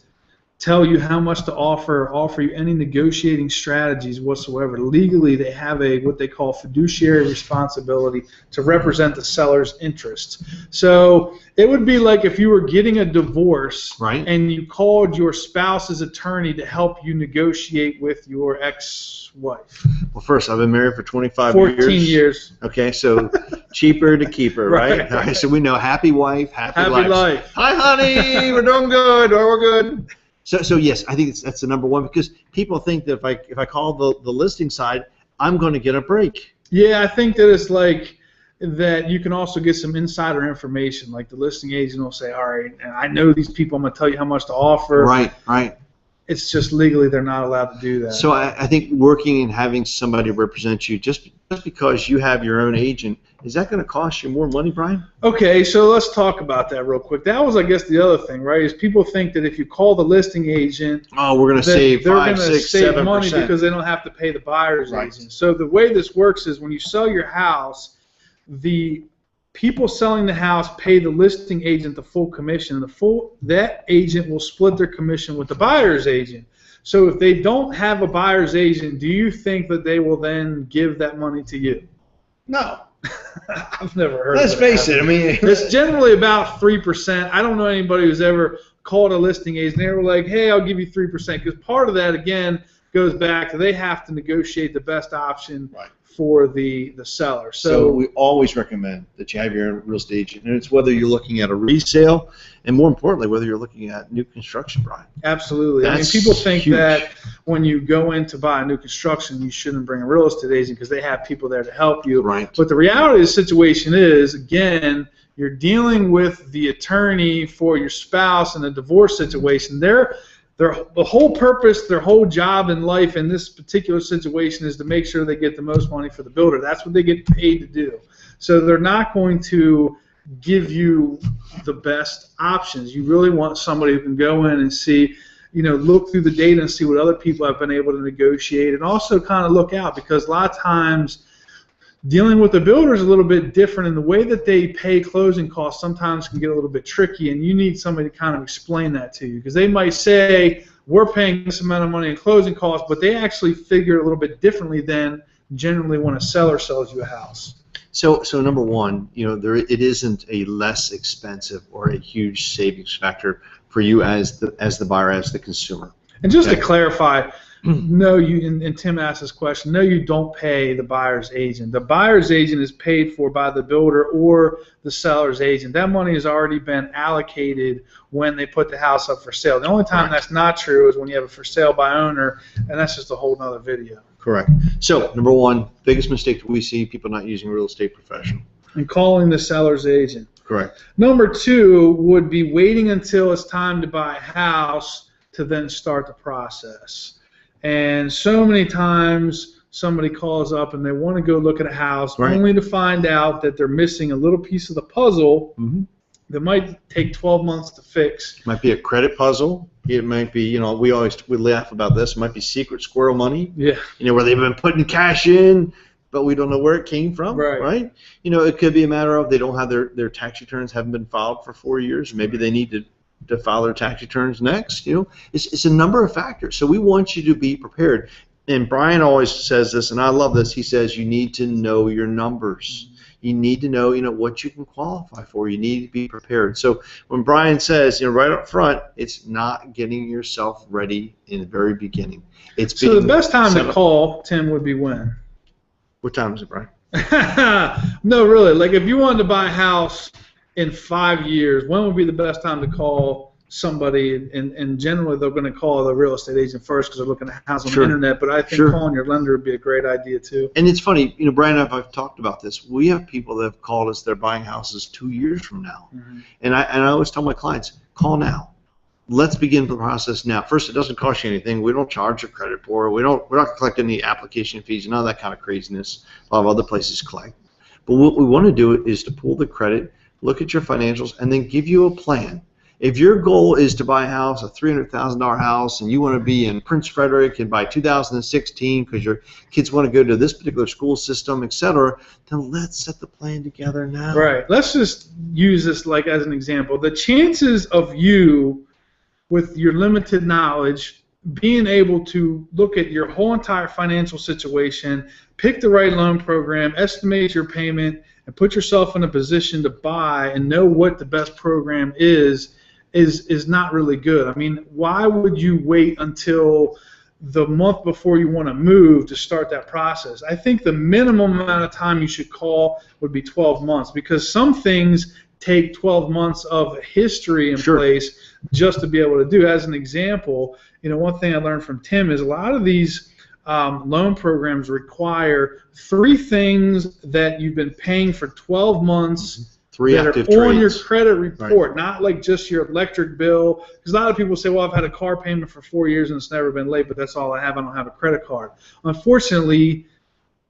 tell you how much to offer you any negotiating strategies whatsoever. Legally, they have what they call fiduciary responsibility to represent the seller's interests. So it would be like if you were getting a divorce, right, and you called your spouse's attorney to help you negotiate with your ex-wife. Well, first, I've been married for 25 14 years. Okay, so cheaper to keep her, right? Right. All right, so we know happy wife, happy Happy life. life. Hi, honey, we're doing good, or we're good. So yes, I think that's the number one, because people think that if I call the listing side, I'm going to get a break. Yeah, I think that it's like that you can also get some insider information. Like the listing agent will say, all right, and I know these people, I'm going to tell you how much to offer. Right, right. It's just legally they're not allowed to do that. So I think working and having somebody represent you, just because you have your own agent, is that going to cost you more money, Brian? Okay, so let's talk about that real quick. That was, I guess, the other thing, right? Is people think that if you call the listing agent, oh, we're going to save they're 5, gonna 6, save 7%. money because they don't have to pay the buyer's Right. agent. So the way this works is when you sell your house, the people selling the house pay the listing agent the full commission. That agent will split their commission with the buyer's agent. So if they don't have a buyer's agent, do you think that they will then give that money to you? No. I've never heard Let's of that. face it. I mean, It's generally about 3%. I don't know anybody who's ever called a listing agent. They were like, hey, I'll give you 3%. Because part of that, again, goes back to they have to negotiate the best option right. for the seller. So we always recommend that you have your own real estate agent. And it's whether you're looking at a resale, and more importantly, whether you're looking at new construction, Brian. Absolutely. That's I mean, people think huge. that when you go in to buy a new construction, you shouldn't bring a real estate agent because they have people there to help you. Right. But the reality of the situation is, again, you're dealing with the attorney for your spouse in a divorce situation. The whole purpose, their whole job in life in this particular situation is to make sure they get the most money for the builder. That's what they get paid to do. So they're not going to give you the best options. You really want somebody who can go in and see, look through the data and see what other people have been able to negotiate, and also kind of look out, because a lot of times dealing with the builder is a little bit different, and the way that they pay closing costs sometimes can get a little bit tricky, and you need somebody to kind of explain that to you, because they might say, we're paying this amount of money in closing costs, but they actually figure a little bit differently than generally when a seller sells you a house. So number one, it isn't a less expensive or a huge savings factor for you as the buyer, as the consumer. And just to clarify, no, and Tim asked this question, no, you don't pay the buyer's agent. The buyer's agent is paid for by the builder or the seller's agent. That money has already been allocated when they put the house up for sale. The only time that's not true is when you have a for sale by owner, and that's just a whole nother video. Correct. So number one, biggest mistake that we see, people not using a real estate professional. And calling the seller's agent. Correct. Number two would be waiting until it's time to buy a house to then start the process. And so many times somebody calls up and they want to go look at a house only to find out that they're missing a little piece of the puzzle that might take 12 months to fix. Might be a credit puzzle. It might be, we laugh about this. It might be secret squirrel money. Yeah. Where they've been putting cash in, but we don't know where it came from. Right. It could be a matter of they don't have their tax returns haven't been filed for 4 years. Maybe they need to file their tax returns next. It's a number of factors. So we want you to be prepared. And Brian always says this, and I love this. He says you need to know your numbers. You need to know, what you can qualify for. You need to be prepared. So when Brian says, right up front, it's not getting yourself ready in the very beginning. So the best time to call, Tim, would be when? What time is it, Brian? No, really. Like if you wanted to buy a house in 5 years, when would be the best time to call somebody? And generally they're going to call the real estate agent first because they're looking at a house on the internet, but I think calling your lender would be a great idea too. And it's funny, Brian and I've talked about this. We have people that have called us, they're buying houses 2 years from now. And I always tell my clients, call now. Let's begin the process now. First, it doesn't cost you anything. We don't charge a credit for it. We're not collecting any application fees, none of that kind of craziness. A lot of other places collect. But what we want to do is to pull the credit, look at your financials, and then give you a plan. If your goal is to buy a house, a $300,000 house, and you want to be in Prince Frederick and by 2016 because your kids want to go to this particular school system, etc., then let's set the plan together now. Right. Let's just use this like as an example. The chances of you with your limited knowledge, being able to look at your whole entire financial situation, pick the right loan program, estimate your payment, and put yourself in a position to buy and know what the best program is not really good. I mean, why would you wait until the month before you want to move to start that process? I think the minimum amount of time you should call would be 12 months, because some things take 12 months of history in place just to be able to do. As an example, one thing I learned from Tim is a lot of these loan programs require 3 things that you've been paying for 12 months 3 that active are on your trades. credit report, Right. not like just your electric bill. Because a lot of people say, well, I've had a car payment for 4 years and it's never been late, but that's all I have. I don't have a credit card. Unfortunately,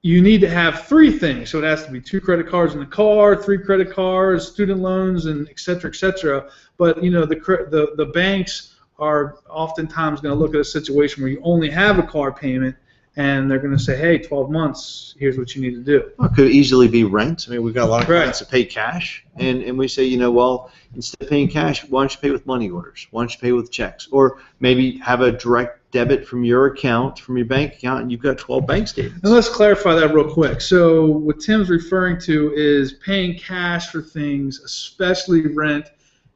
you need to have 3 things. So it has to be 2 credit cards in the car, 3 credit cards, student loans, and et cetera, et cetera. But the banks are oftentimes going to look at a situation where you only have a car payment, and they're going to say, hey, 12 months, here's what you need to do. Well, it could easily be rent. I mean, we've got a lot of clients that pay cash, and we say, well, instead of paying cash, why don't you pay with money orders? Why don't you pay with checks? Or maybe have a direct debit from your account, from your bank account, and you've got 12 bank statements. And let's clarify that real quick. So what Tim's referring to is paying cash for things, especially rent.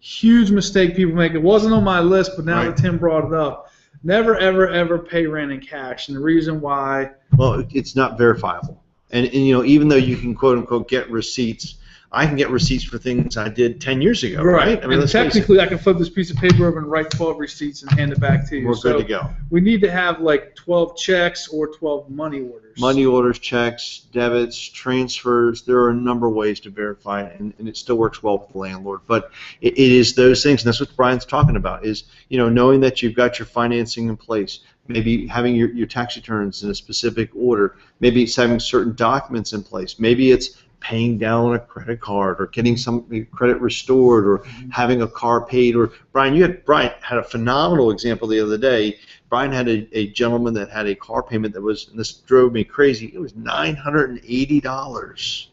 Huge mistake people make. It wasn't on my list, but now that Tim brought it up, never, ever, ever pay rent in cash. And the reason why... Well, it's not verifiable. And even though you can, quote, unquote, get receipts, I can get receipts for things I did 10 years ago, right? I mean, and technically, I can flip this piece of paper over and write 12 receipts and hand it back to you. We're good to go. We need to have like 12 checks or 12 money orders. Money orders, checks, debits, transfers. There are a number of ways to verify it, and it still works well with the landlord. But it is those things, and that's what Brian's talking about, is knowing that you've got your financing in place, maybe having your tax returns in a specific order, maybe it's having certain documents in place, maybe it's paying down a credit card or getting some credit restored or having a car paid. Or Brian had a phenomenal example the other day. Brian had a gentleman that had a car payment that was, and this drove me crazy, it was $980.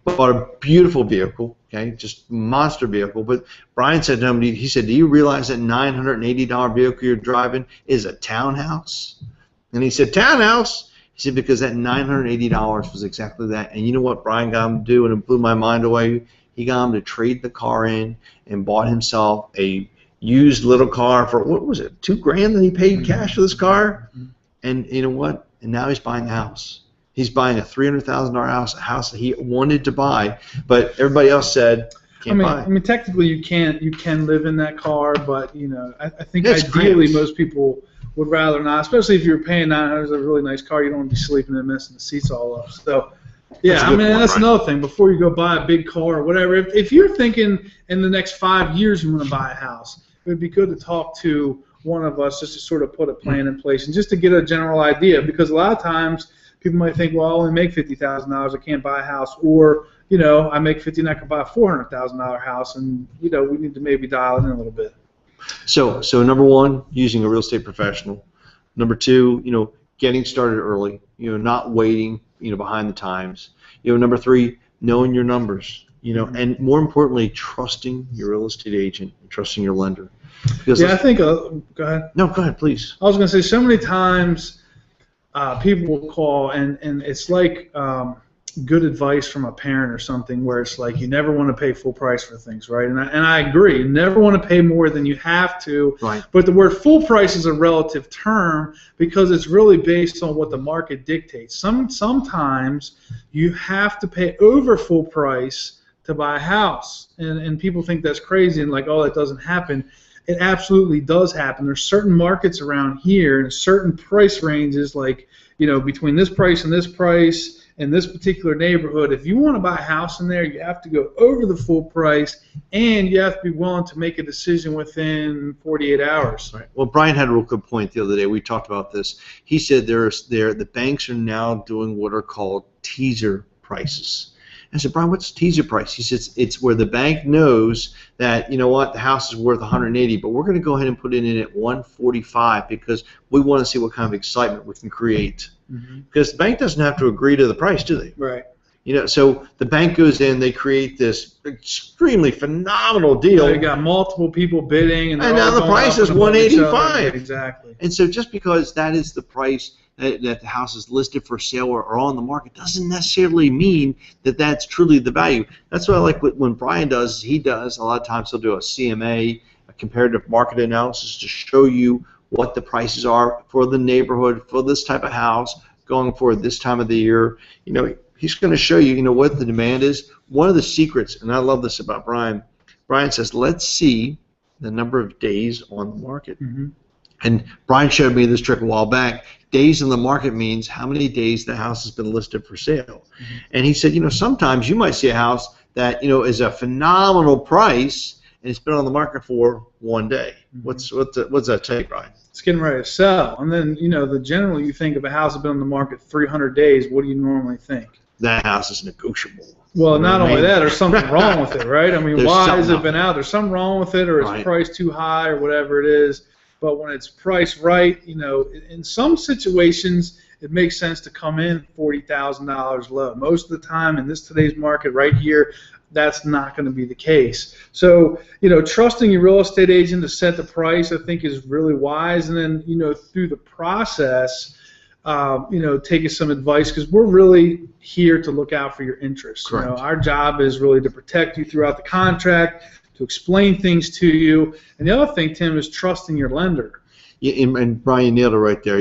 Bought a beautiful vehicle, okay, just monster vehicle. But Brian said to him, he said, do you realize that $980 vehicle you're driving is a townhouse? And he said, townhouse? He said, because that $980 was exactly that. And you know what Brian got him to do, and it blew my mind away? He got him to trade the car in and bought himself a used little car for, what was it, $2,000 that he paid cash for this car? And you know what? And now he's buying a house. He's buying a $300,000 house, a house that he wanted to buy, but everybody else said, can't buy. I mean, technically you can live in that car, but I think It's ideally cramped. most people would rather not, especially if you're paying $900 for a really nice car. You don't want to be sleeping and messing the seats all up. So, yeah, That's a good point, that's Brian. another thing. Before you go buy a big car or whatever, if you're thinking in the next 5 years you want to buy a house, it would be good to talk to one of us just to sort of put a plan in place and just to get a general idea, because a lot of times people might think, well, I only make $50,000, I can't buy a house, or I make $50,000 and I can buy a $400,000 house, and we need to maybe dial it in a little bit. So number one, using a real estate professional. Number two, getting started early, not waiting, behind the times. Number three, knowing your numbers, and more importantly, trusting your real estate agent, and trusting your lender. Because I think, go ahead. No, go ahead, please. I was going to say, so many times people will call, and it's like good advice from a parent or something, where it's like you never want to pay full price for things, right? And I agree. You never want to pay more than you have to. Right. But the word full price is a relative term because it's really based on what the market dictates. Sometimes you have to pay over full price to buy a house, and people think that's crazy and like, oh, that doesn't happen. It absolutely does happen. There's certain markets around here and certain price ranges, like between this price and this price in this particular neighborhood. If you want to buy a house in there, you have to go over the full price, and you have to be willing to make a decision within 48 hours. Right. Well, Brian had a real good point the other day. We talked about this. He said the banks are now doing what are called teaser prices. I said, Brian, what's teaser price? He says it's where the bank knows that, the house is worth 180, but we're going to go ahead and put it in at 145 because we want to see what kind of excitement we can create. Mm-hmm. Because the bank doesn't have to agree to the price, do they? Right. So the bank goes in, they create this extremely phenomenal deal. They got multiple people bidding, and now the price is $185. Exactly. And so just because that is the price that the house is listed for sale or on the market doesn't necessarily mean that that's truly the value. That's what I like when Brian does. He does a lot of times he'll do a CMA, a comparative market analysis, to show you what the prices are for the neighborhood for this type of house going forward this time of the year. He's going to show you, what the demand is. One of the secrets, and I love this about Brian, Brian says, let's see the number of days on the market. Mm-hmm. And Brian showed me this trick a while back. Days in the market means how many days the house has been listed for sale. Mm-hmm. And he said, sometimes you might see a house that, is a phenomenal price, and it's been on the market for 1 day. Mm-hmm. What's that take, Brian? It's getting ready to sell. And then, generally you think of a house that's been on the market 300 days, what do you normally think? That house is negotiable. Well, not only that, there's something wrong with it, right? I mean, why has it been out? There's something wrong with it, or it's priced too high, or whatever it is. But when it's priced right, in some situations, it makes sense to come in $40,000 low. Most of the time in today's market right here, that's not going to be the case. So, trusting your real estate agent to set the price, I think, is really wise. And then, through the process, taking some advice, because we're really here to look out for your interests. Correct. Our job is really to protect you throughout the contract, to explain things to you. And the other thing, Tim, is trusting your lender. Yeah, and Brian nailed it right there.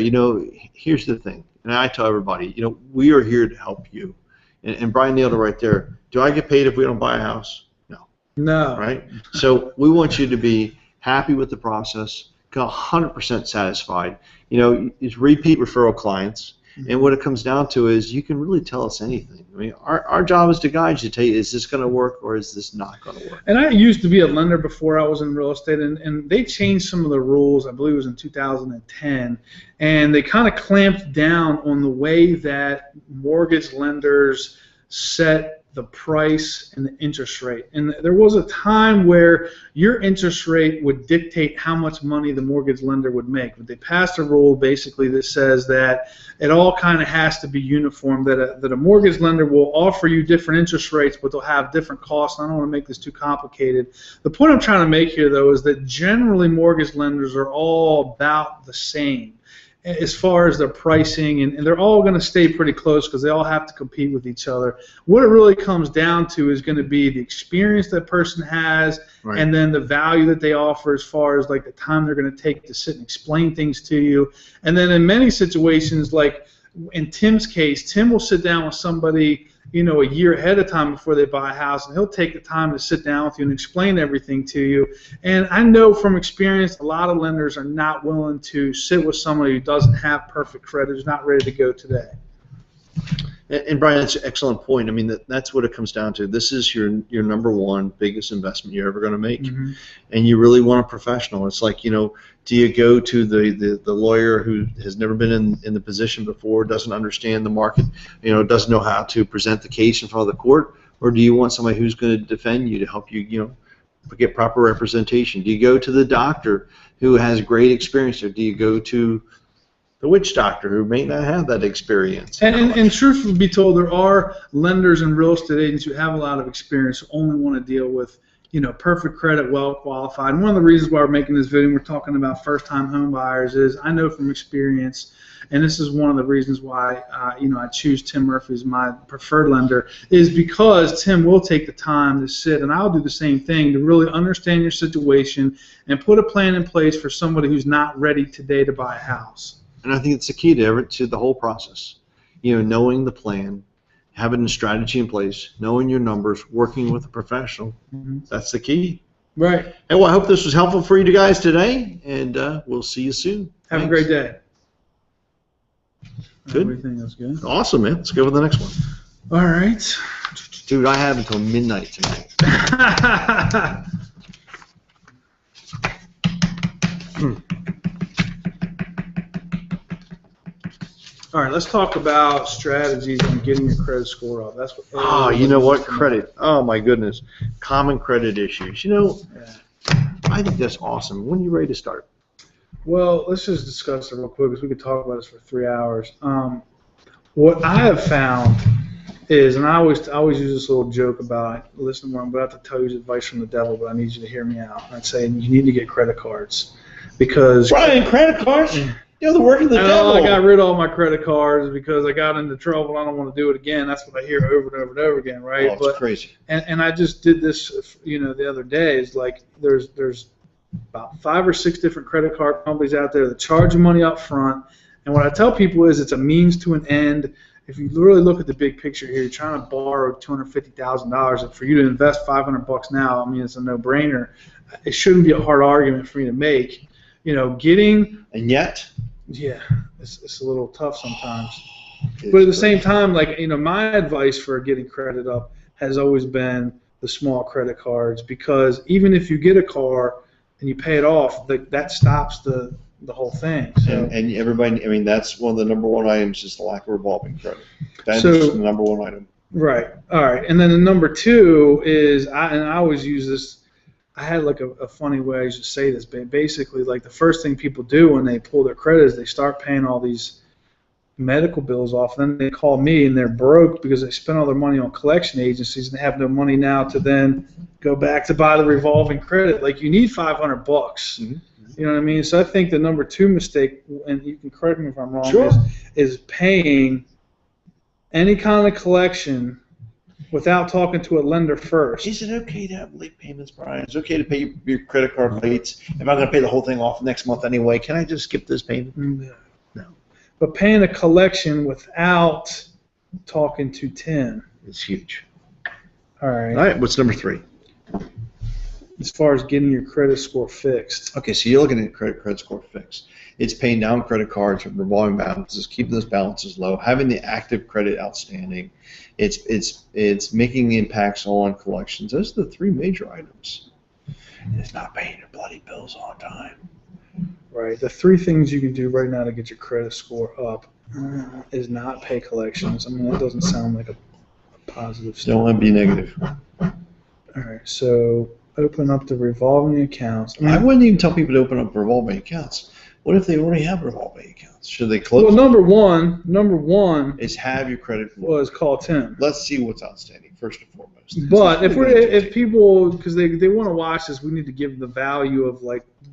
Here's the thing, and I tell everybody, we are here to help you. And Brian nailed it right there. Do I get paid if we don't buy a house? No. No. Right? So we want you to be happy with the process, 100% satisfied. It's repeat referral clients. And what it comes down to is you can really tell us anything. I mean, our job is to guide you, to tell you, is this going to work or is this not going to work? And I used to be a lender before I was in real estate, and they changed some of the rules. I believe it was in 2010, and they kind of clamped down on the way that mortgage lenders set the price and the interest rate. And there was a time where your interest rate would dictate how much money the mortgage lender would make. But they passed a rule basically that says that it all kind of has to be uniform, that a mortgage lender will offer you different interest rates, but they'll have different costs. I don't want to make this too complicated. The point I'm trying to make here, though, is that generally mortgage lenders are all about the same as far as their pricing, and they're all going to stay pretty close because they all have to compete with each other. What it really comes down to is going to be the experience that person has, right, and then the value that they offer as far as like the time they're going to take to sit and explain things to you. And then in many situations, like in Tim's case, Tim will sit down with somebody a year ahead of time before they buy a house, and he'll take the time to sit down with you and explain everything to you. And I know from experience, a lot of lenders are not willing to sit with somebody who doesn't have perfect credit, who's not ready to go today. And Brian, that's an excellent point. I mean, that's what it comes down to. This is your number one biggest investment you're ever going to make, mm-hmm, and you really want a professional. It's like, do you go to the lawyer who has never been in the position before, doesn't understand the market, doesn't know how to present the case in front of the court, or do you want somebody who's going to defend you to help you, get proper representation? Do you go to the doctor who has great experience, or do you go to the witch doctor who may not have that experience? And truth be told, there are lenders and real estate agents who have a lot of experience who only want to deal with perfect credit, well qualified. And one of the reasons why we're making this video, and we're talking about first-time home buyers, is I know from experience, and this is one of the reasons why I choose Tim Murphy as my preferred lender, is because Tim will take the time to sit, and I'll do the same thing, to really understand your situation and put a plan in place for somebody who's not ready today to buy a house. And I think it's the key to the whole process. Knowing the plan, having a strategy in place, knowing your numbers, working with a professional. Mm-hmm. That's the key. Right. And well, I hope this was helpful for you guys today, and we'll see you soon. Have a great day. Good. Everything is good. Awesome, man. Let's go with the next one. All right. Dude, I have until midnight tonight. All right, let's talk about strategies on getting your credit score up. That's what. Oh, you know what? Credit. Oh my goodness, common credit issues. Yeah. I think that's awesome. When are you ready to start? Well, let's just discuss it real quick because we could talk about this for 3 hours. What I have found is, and I always use this little joke about, listen, I'm about to tell you advice from the devil, but I need you to hear me out. I'd say you need to get credit cards because Brian, credit cards. You're the work of the devil. I got rid of all my credit cards because I got into trouble. I don't want to do it again. That's what I hear over and over and over again, right? Oh, it's crazy. And I just did this, the other day. Is like there's about 5 or 6 different credit card companies out there that charge you money up front. And what I tell people is it's a means to an end. If you really look at the big picture here, you're trying to borrow $250,000, and for you to invest $500 now, I mean, it's a no-brainer. It shouldn't be a hard argument for me to make. And yet. Yeah, it's a little tough sometimes. But at the same time, my advice for getting credit up has always been the small credit cards, because even if you get a car and you pay it off, that stops the whole thing. So, and everybody, I mean, that's one of the number one items is the lack of revolving credit. That's the number one item. Right. All right. And then the number 2 is, I always use this. I had a funny way I used to say this, but basically, the first thing people do when they pull their credit is they start paying all these medical bills off, and then they call me and they're broke because they spent all their money on collection agencies and they have no money now to then go back to buy the revolving credit. You need $500. Mm-hmm. You know what I mean? So I think the number 2 mistake, and you can correct me if I'm wrong, sure, is paying any kind of collection without talking to a lender first. Is it okay to have late payments, Brian? Is it okay to pay your credit card late? If I'm going to pay the whole thing off next month anyway, can I just skip this payment? No. But paying a collection without talking to Tim. It's huge. All right. All right, what's number 3? As far as getting your credit score fixed. Okay, so you're looking at credit score fixed. It's paying down credit cards, revolving balances, keeping those balances low, having the active credit outstanding. It's making impacts on collections. Those are the 3 major items. And it's not paying your bloody bills on time. Right. The 3 things you can do right now to get your credit score up is not pay collections. I mean, that doesn't sound like a positive step. Don't want to be negative. All right. So open up the revolving accounts. I wouldn't even tell people to open up revolving accounts. What if they already have revolving accounts? Should they close? Well, number one is have your credit flow. Was call Tim. Let's see what's outstanding first and foremost. But if people, because they want to watch this, we need to give the value of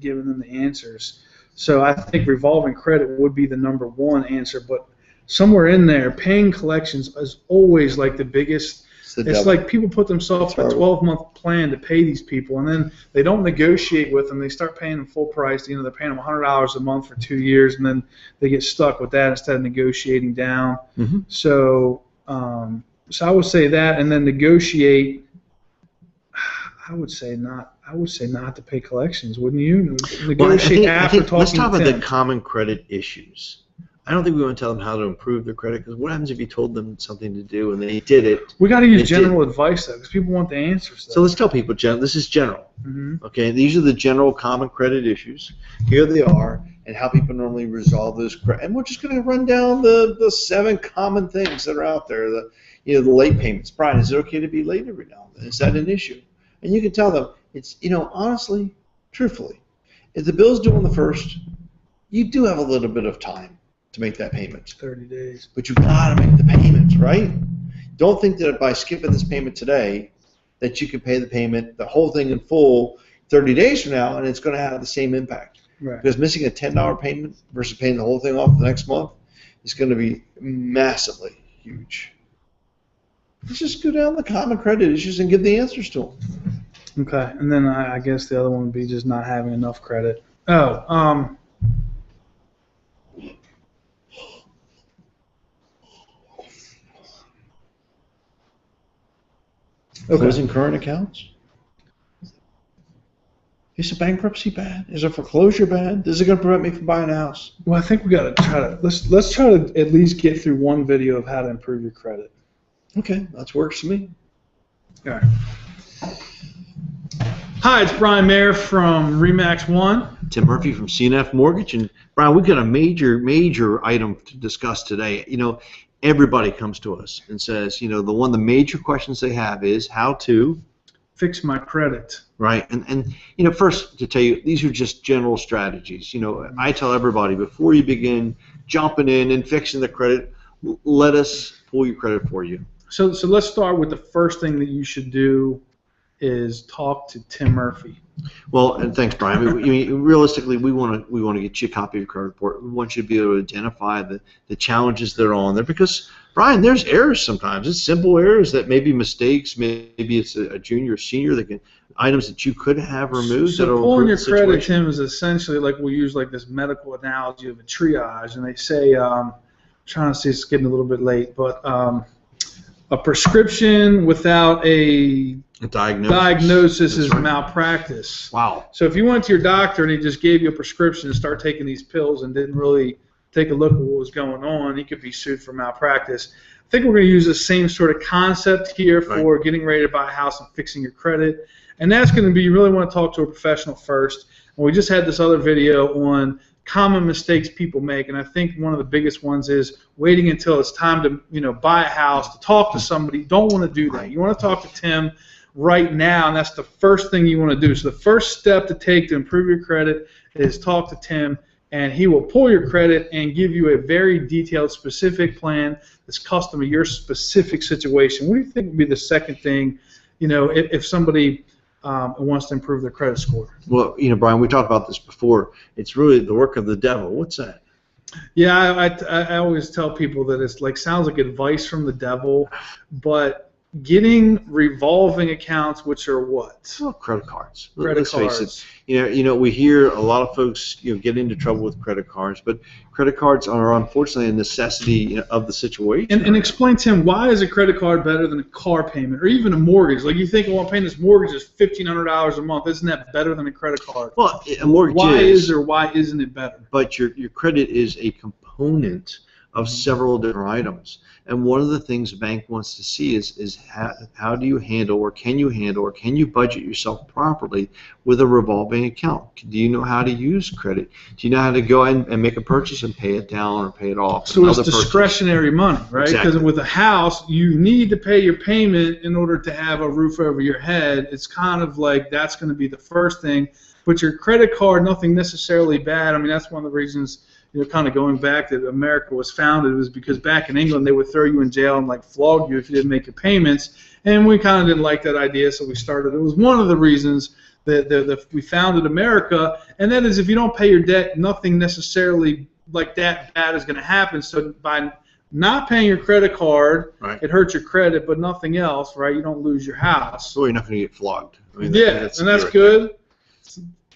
giving them the answers. So I think revolving credit would be the number 1 answer. But somewhere in there, paying collections is always the biggest. It's like people put themselves a 12-month plan to pay these people, and then they don't negotiate with them. They start paying them full price. They're paying them $100 a month for 2 years, and then they get stuck with that instead of negotiating down. Mm-hmm. So I would say that, and then negotiate. I would say not to pay collections, wouldn't you? Negotiate after talking. Let's talk to about Tim. the common credit issues. I don't think we want to tell them how to improve their credit, because what happens if you told them something to do and they did it? We got to use general advice though, because people want the answers. So let's tell people, this is general. Mm-hmm. Okay, these are the general common credit issues. Here they are, and how people normally resolve those. And we're just going to run down the 7 common things that are out there. The late payments. Brian, is it okay to be late every now and then? Is that an issue? And you can tell them it's honestly, truthfully, if the bill's due on the 1st, you do have a little bit of time to make that payment. 30 days. But you've got to make the payments, right? Don't think that by skipping this payment today that you can pay the payment, the whole thing in full, 30 days from now, and it's going to have the same impact. Right. Because missing a $10 payment versus paying the whole thing off the next month is going to be massively huge. Let's just go down the common credit issues and give the answers to them. Okay, and then I guess the other one would be just not having enough credit. Closing current accounts? Is a bankruptcy bad? Is a foreclosure bad? Is it going to prevent me from buying a house? Well, I think we got to try to let's try to at least get through one video of how to improve your credit. Okay, that works for me. All right. Hi, it's Brian Mayer from Remax One. Tim Murphy from CNF Mortgage, and Brian, we've got a major item to discuss today. Everybody comes to us and says, the major questions they have is how to fix my credit. Right, and first to tell you, these are just general strategies. I tell everybody before you begin jumping in and fixing the credit, let us pull your credit for you. So let's start with the first thing that you should do is talk to Tim Murphy. Well, and thanks, Brian. I mean, realistically, we want to get you a copy of your credit report. We want you to be able to identify the challenges that are on there, because Brian, there's errors sometimes. It's simple errors that may be mistakes. Maybe it's a junior or senior items that you could have removed. So pulling your credit, Tim, is essentially like we use like this medical analogy of a triage, and they say, trying to see, it's getting a little bit late, but a prescription without a diagnosis is malpractice. Wow. So if you went to your doctor and he just gave you a prescription and start taking these pills and didn't really take a look at what was going on, he could be sued for malpractice. I think we're going to use the same sort of concept here for getting ready to buy a house and fixing your credit. And that's going to be, you really want to talk to a professional first. And we just had this other video on common mistakes people make, and I think one of the biggest ones is waiting until it's time to buy a house, to talk to somebody. You don't want to do that. You want to talk to Tim right now, and that's the first thing you want to do. So the first step to take to improve your credit is talk to Tim, and he will pull your credit and give you a very detailed, specific plan that's custom to your specific situation. What do you think would be the second thing, if somebody wants to improve their credit score? Well, Brian, we talked about this before. It's really the work of the devil. What's that? Yeah, I always tell people that it's sounds like advice from the devil, but getting revolving accounts, which are what? Well, credit cards. Let's face it. We hear a lot of folks get into trouble with credit cards, but credit cards are unfortunately a necessity of the situation. And explain to him, why is a credit card better than a car payment or even a mortgage? Like, you think, well, I'm paying this mortgage is $1,500 a month. Isn't that better than a credit card? Well, a mortgage why isn't it better? But your credit is a component of several different items. And one of the things a bank wants to see is how do you handle, or can you budget yourself properly with a revolving account? Do you know how to use credit? Do you know how to go in and make a purchase and pay it down or pay it off? So it's discretionary money, right? Because with a house, you need to pay your payment in order to have a roof over your head. It's kind of like that's going to be the first thing. But your credit card, nothing necessarily bad. I mean, that's one of the reasons, kind of going back that America was founded, was because back in England they would throw you in jail and flog you if you didn't make your payments, and we kind of didn't like that idea, so we started. It was one of the reasons that we founded America, and that is if you don't pay your debt, nothing necessarily like that bad is going to happen. So by not paying your credit card, it hurts your credit, but nothing else, right? You don't lose your house. So you're not going to get flogged. I mean, that's good.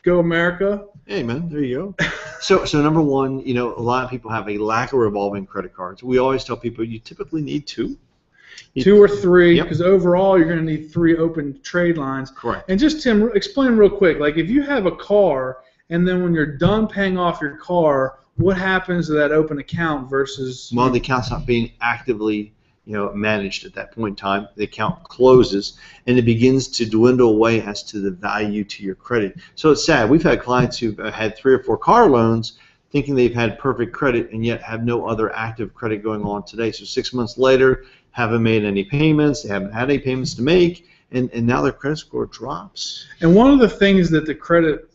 Go America. Hey, man, there you go. So number one, a lot of people have a lack of revolving credit cards. We always tell people you typically need two. Two or three, because overall you're going to need 3 open trade lines. Correct. And just, Tim, explain real quick, if you have a car and then when you're done paying off your car, what happens to that open account versus... Well, the account's not being actively managed at that point in time. The account closes and it begins to dwindle away as to the value to your credit. So it's sad. We've had clients who've had 3 or 4 car loans thinking they've had perfect credit and yet have no other active credit going on today. So 6 months later, haven't made any payments, they haven't had any payments to make, and now their credit score drops. And one of the things that the credit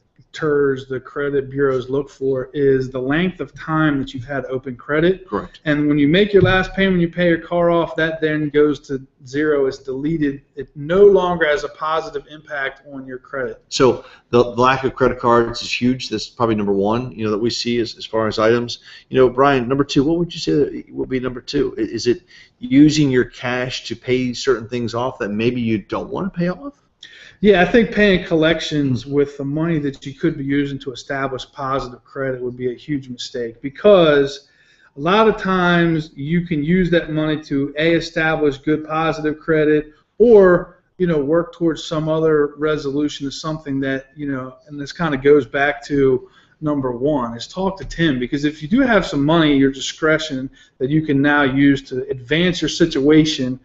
bureaus look for is the length of time that you've had open credit. Correct. And when you make your last payment, you pay your car off, that then goes to 0. It's deleted. It no longer has a positive impact on your credit. So the lack of credit cards is huge. That's probably number one, that we see as far as items. Brian, number 2, what would you say will be number 2? Is it using your cash to pay certain things off that maybe you don't want to pay off? Yeah, I think paying collections with the money that you could be using to establish positive credit would be a huge mistake, because a lot of times you can use that money to establish good positive credit, or work towards some other resolution of something that and this kind of goes back to number 1 is talk to Tim, because if you do have some money at your discretion that you can now use to advance your situation,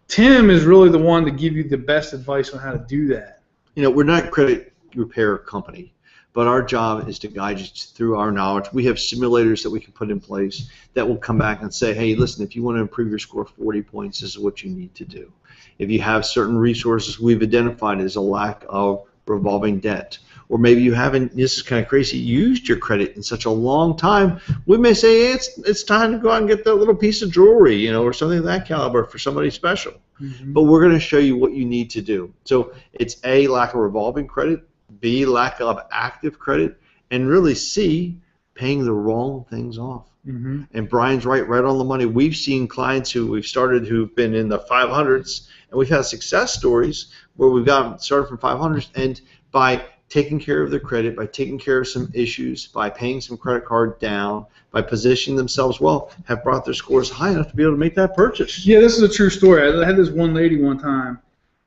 Tim is really the one to give you the best advice on how to do that. We're not a credit repair company, but our job is to guide you through our knowledge. We have simulators that we can put in place that will come back and say, hey, listen, if you want to improve your score 40 points, this is what you need to do. If you have certain resources we've identified as a lack of revolving debt, or maybe you haven't, this is kind of crazy, used your credit in such a long time, we may say, hey, it's time to go out and get that little piece of jewelry, you know, or something of that caliber for somebody special. But we're going to show you what you need to do. So it's A, lack of revolving credit, B, lack of active credit, and really C, paying the wrong things off. And Brian's right on the money. We've seen clients who we've started who've been in the 500s, and we've had success stories where we've gotten started from 500s, and by taking care of their credit, by taking care of some issues, by paying some credit card down, by positioning themselves well, have brought their scores high enough to be able to make that purchase. Yeah, this is a true story. I had this one lady one time,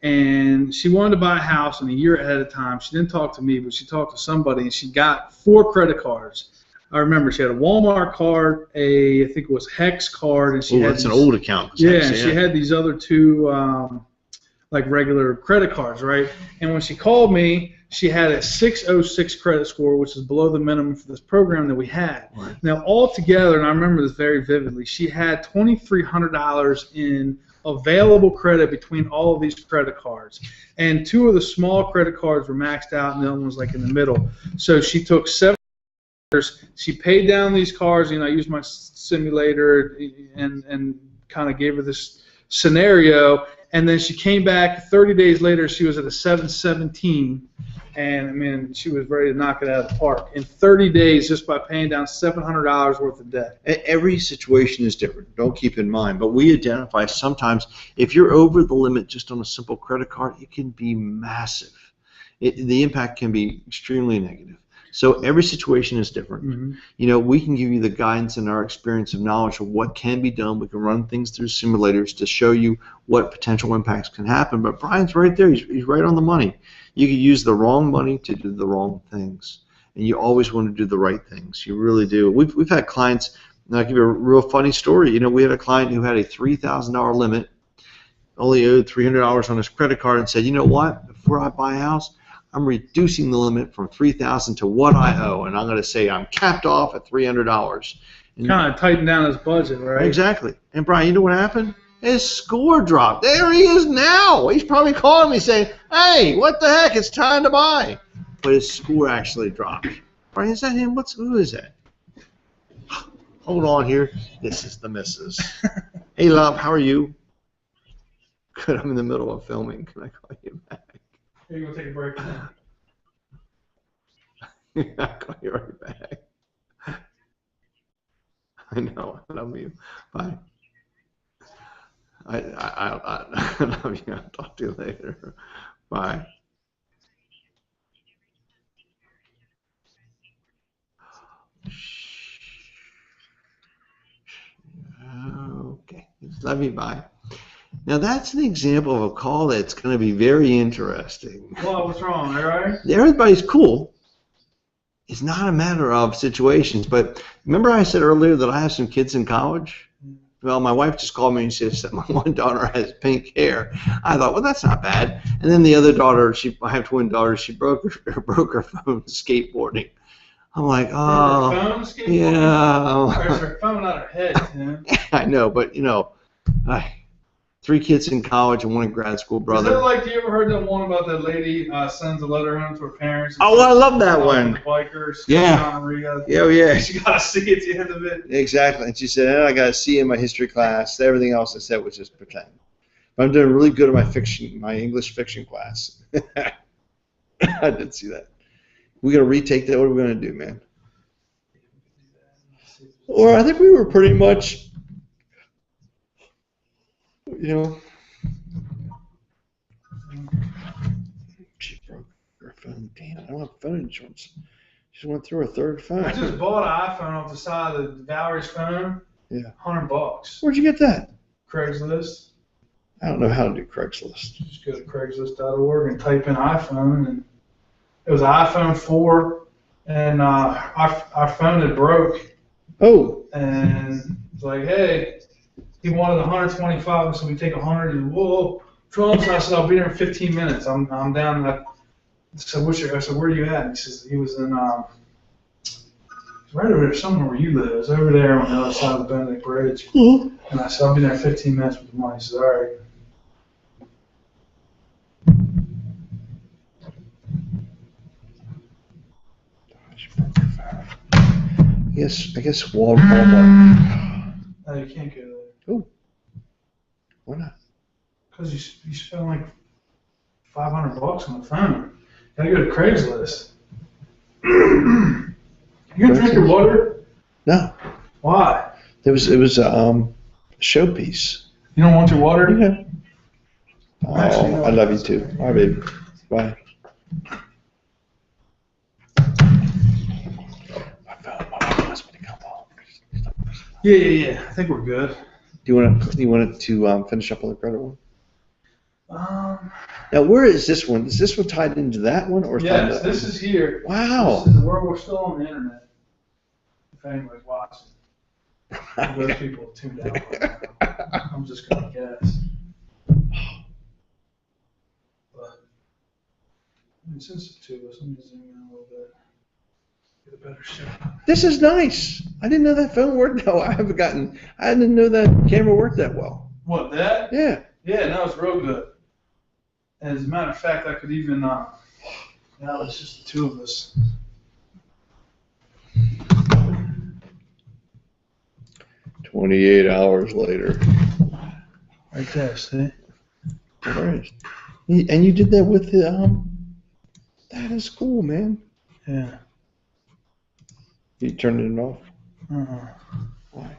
and she wanted to buy a house, and a year ahead of time, she didn't talk to me, but she talked to somebody, and she got 4 credit cards. I remember she had a Walmart card, I think it was Hex card, and she had that's an old account. Yeah, she had these other 2 like regular credit cards, right? And when she called me, she had a 606 credit score, which is below the minimum for this program that we had. Right. Now, altogether, and I remember this very vividly, she had $2,300 in available credit between all of these credit cards. And 2 of the small credit cards were maxed out, and the other one was like in the middle. So she took 7. She paid down these cards. You know, I used my simulator and kind of gave her this scenario, and then she came back 30 days later. She was at a 717, and I mean, she was ready to knock it out of the park in 30 days just by paying down $700 worth of debt. Every situation is different. Don't keep in mind, but we identify sometimes if you're over the limit just on a simple credit card, it can be massive. The impact can be extremely negative. So every situation is different. You know, we can give you the guidance and our experience of knowledge of what can be done. We can run things through simulators to show you what potential impacts can happen. But Brian's right there. He's right on the money. You can use the wrong money to do the wrong things. And you always want to do the right things. You really do. We've had clients, and I'll give you a real funny story. You know, we had a client who had a $3,000 limit, only owed $300 on his credit card, and said, you know what, before I buy a house, I'm reducing the limit from $3,000 to what I owe, and I'm going to say I'm capped off at $300. Kind of tightened down his budget, right? Exactly. And Brian, you know what happened? His score dropped. There he is now. He's probably calling me saying, hey, what the heck? It's time to buy. But his score actually dropped. Brian, is that him? Who is that? Hold on here. This is the missus. Hey, love, how are you? Good, I'm in the middle of filming. Can I call you back? You're going to take a break now. I'll call you right back. I know. I love you. Bye. I love you. I'll talk to you later. Bye. Okay. Love you. Bye. Now that's an example of a call that's going to be very interesting. Well, what's wrong? All right? Everybody's cool. It's not a matter of situations, but remember I said earlier that I have some kids in college? Well, my wife just called me and said that my one daughter has pink hair. I thought, well, that's not bad. And then the other daughter, I have twin daughters, she broke her phone skateboarding. I'm like, oh, her phone skateboarding? Yeah. There's her phone on her head, man. I know, but you know, 3 kids in college and 1 in grad school, brother. Is that like, you ever heard that one about that lady sends a letter home to her parents? Oh, I love that one. The bikers. Yeah. Yeah, yeah. She got to see at the end of it. Exactly. And she said, I got to see in my history class. Everything else I said was just pretend. But I'm doing really good at my English fiction class. I did see that. We going to retake that? What are we going to do, man? Or I think we were pretty much, you know. She broke her phone. Damn, I don't have phone insurance. She went through her 3rd phone. I just bought an iPhone off the side of Valerie's phone. Yeah. $100. Where'd you get that? Craigslist. I don't know how to do Craigslist. Just go to Craigslist.org and type in iPhone, and it was an iPhone 4, and our phone had broke. Oh. And it's like, hey, he wanted 125, so we take 100. And whoa, Trump. So I said, I'll be there in 15 minutes. I'm down. I said, I said, where are you at? And he says, he was in right over there, somewhere where you live. It was over there on the other side of the Benedict Bridge. Mm-hmm. And I said, I'll be there in 15 minutes with the money. He says, all right. guess Walmart. No, you can't go there. Oh, why not? Because you spend like $500 on the phone. You gotta go to Craigslist. You gonna drink your water? No, Why? it was a showpiece. You don't want your water? Yeah. Oh, I love you too. All right, baby. Bye. Yeah. I think we're good. Do you want to finish up on the credit one? Um, Now, where is this one? Is this one tied into that one, or is tied yes, into this is here. Wow. This is where we're still on the internet. If anybody's watching. Those people have tuned out by now. I'm just gonna guess. But since it's two of us, let me zoom in a little bit. Get a better shot. This is nice. I didn't know that phone worked. No, I didn't know that camera worked that well. What, that? Yeah. Yeah, no, it's real good. As a matter of fact, I could even, now it's just the two of us. 28 hours later. Right there, see? All right. And you did that with the, that is cool, man. Yeah. You turned it off? Why?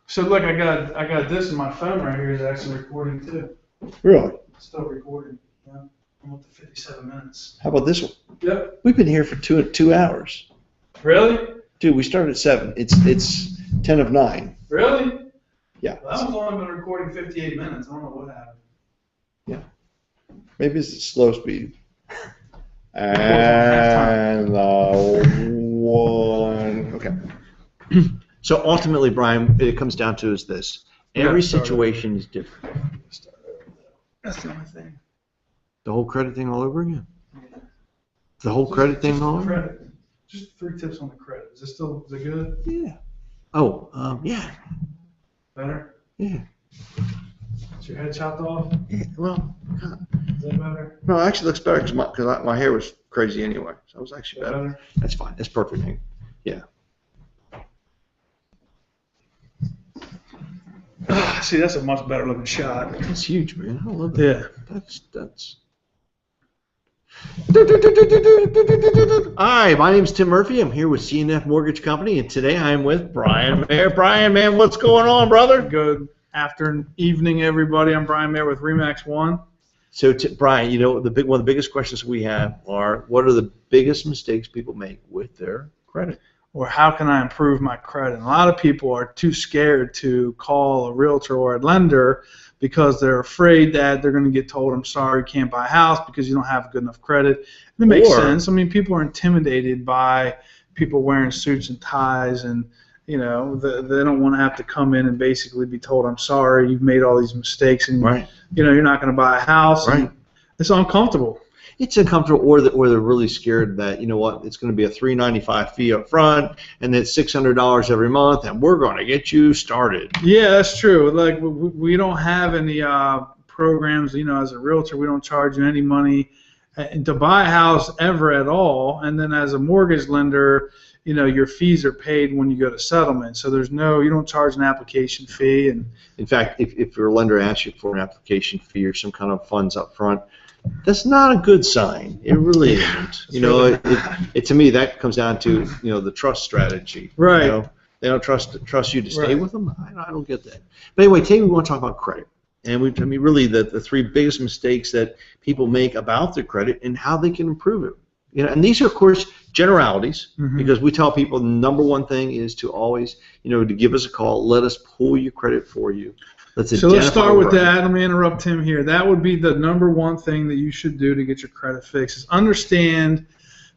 So look, I got this in my phone right here is actually recording too. Really? It's still recording. Yeah. I'm up to 57 minutes. How about this one? Yep. We've been here for two hours. Really? Dude, we started at 7. It's 10 of 9. Really? Yeah. Well, that one's only been recording 58 minutes. I don't know what happened. Maybe it's at slow speed. And one. Okay. So ultimately, Brian, it comes down to is this. Every situation is different. That's the only thing. The whole credit thing all over again? The whole credit thing all over? Credit. Just 3 tips on the credit. Is it good? Yeah. Oh, yeah. Better? Yeah. Is your head chopped off? Yeah. Well, Is that better? no, it actually looks better because my hair was crazy anyway. So it was actually Is that better. That's fine. That's perfect, Hank. Yeah. See, that's a much better looking shot. That's huge, man. I love that. Yeah. That's. Hi, my name is Tim Murphy. I'm here with CNF Mortgage Company, and today I'm with Brian Mayer. Brian, man, what's going on, brother? Good afternoon, evening, everybody. I'm Brian Mayer with Remax One. So, Brian, you know, one of the biggest questions we have are, what are the biggest mistakes people make with their credit? Or how can I improve my credit? And a lot of people are too scared to call a realtor or a lender because they're afraid that they're going to get told, I'm sorry, you can't buy a house because you don't have good enough credit. And it makes sense. I mean, people are intimidated by people wearing suits and ties, and you know, they don't want to have to come in and basically be told, I'm sorry, you've made all these mistakes, and you know, you're not going to buy a house. Right. It's uncomfortable. It's uncomfortable, or they're really scared that, you know what, it's going to be a $395 fee up front, and then $600 every month, and we're going to get you started. Yeah, that's true. Like we don't have any programs. You know, as a realtor, we don't charge you any money to buy a house ever at all. And then as a mortgage lender, you know, your fees are paid when you go to settlement. So you don't charge an application fee. And in fact, if your lender asks you for an application fee or some kind of funds up front, that's not a good sign. It really isn't. You know, it to me, that comes down to, you know, the trust strategy. Right. You know, they don't trust you to stay with them. I don't get that. But anyway, today we want to talk about credit. And really the 3 biggest mistakes that people make about their credit and how they can improve it. You know, and these are, of course, generalities, because we tell people the number one thing is to always, you know, to give us a call. Let us pull your credit for you. So let's start with that. Let me interrupt Tim here. That would be the number one thing that you should do to get your credit fixed, is understand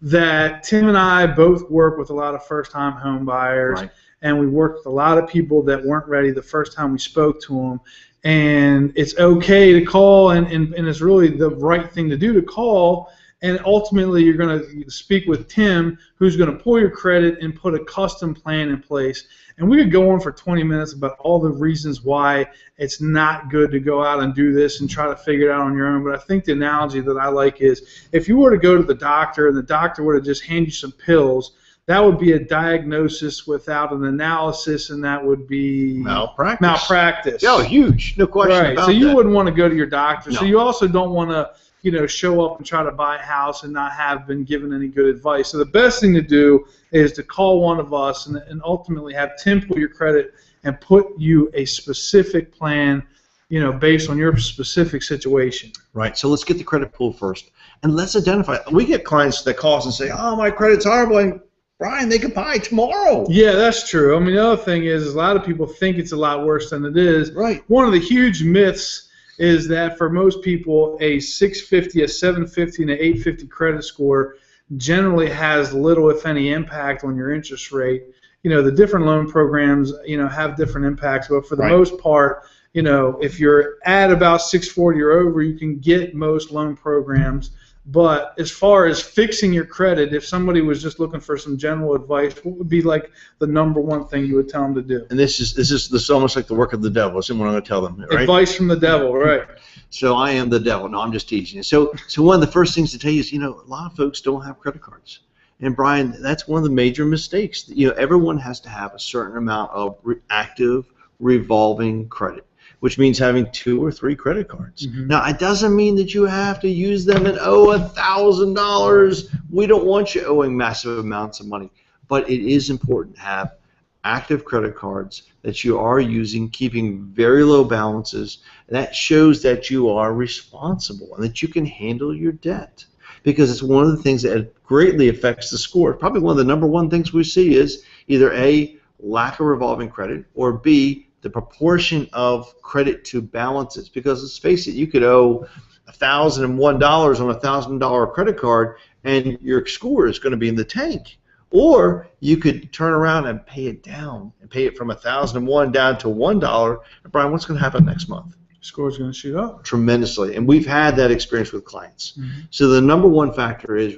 that Tim and I both work with a lot of first-time home buyers, and we worked with a lot of people that weren't ready the first time we spoke to them. And it's okay to call, and it's really the right thing to do to call. And ultimately, you're going to speak with Tim, who's going to pull your credit and put a custom plan in place. And we could go on for 20 minutes about all the reasons why it's not good to go out and do this and try to figure it out on your own. But I think the analogy that I like is, if you were to go to the doctor and the doctor were to just hand you some pills that would be a diagnosis without an analysis, and that would be malpractice. Oh, huge. No question right. about So you that. wouldn't want to go to your doctor. No. So you also don't want to, show up and try to buy a house and not have been given any good advice. So the best thing to do is to call one of us and ultimately have Tim pull your credit and put you a specific plan, based on your specific situation. Right. So let's get the credit pull first, and let's identify. We get clients that call us and say, "Oh, my credit's horrible." And Brian, they can buy tomorrow. Yeah, that's true. I mean, the other thing is a lot of people think it's a lot worse than it is. Right. One of the huge myths is that for most people, a 650, a 750, and an 850 credit score generally has little, if any, impact on your interest rate. The different loan programs, have different impacts, but for the most part, if you're at about 640 or over, you can get most loan programs. But as far as fixing your credit, if somebody was just looking for some general advice, what would be like the number one thing you would tell them to do? And this is almost like the work of the devil. Isn't what I'm going to tell them, right? Advice from the devil, right? So I am the devil. No, I'm just teasing you. So one of the first things to tell you is, a lot of folks don't have credit cards. And Brian, that's one of the major mistakes. Everyone has to have a certain amount of active revolving credit, which means having 2 or 3 credit cards. Mm-hmm. Now, it doesn't mean that you have to use them and owe $1,000. We don't want you owing massive amounts of money. But it is important to have active credit cards that you are using, keeping very low balances. That shows that you are responsible and that you can handle your debt. Because it's one of the things that greatly affects the score. Probably one of the number one things we see is either A, lack of revolving credit, or B, the proportion of credit to balances. Because let's face it, you could owe $1,001 on a $1,000 credit card and your score is going to be in the tank. Or you could turn around and pay it down and pay it from $1,001 down to $1. And Brian, what's going to happen next month? Score's going to shoot up Tremendously, and we've had that experience with clients. Mm-hmm. So the number one factor is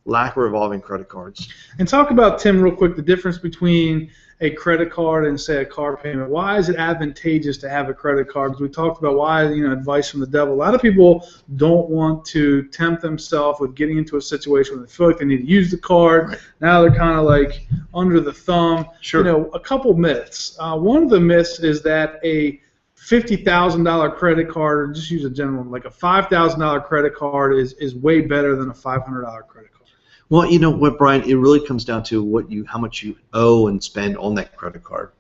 lack of revolving credit cards. And talk about, Tim, real quick, the difference between a credit card and, say, a car payment. Why is it advantageous to have a credit card? Because we talked about why, advice from the devil. A lot of people don't want to tempt themselves with getting into a situation where they feel like they need to use the card. Right. Now they're kind of like under the thumb. Sure. A couple myths. One of the myths is that a $50,000 credit card, or just use a general one, like a $5,000 credit card is way better than a $500 credit card. Well, you know what, Brian? It really comes down to how much you owe and spend on that credit card.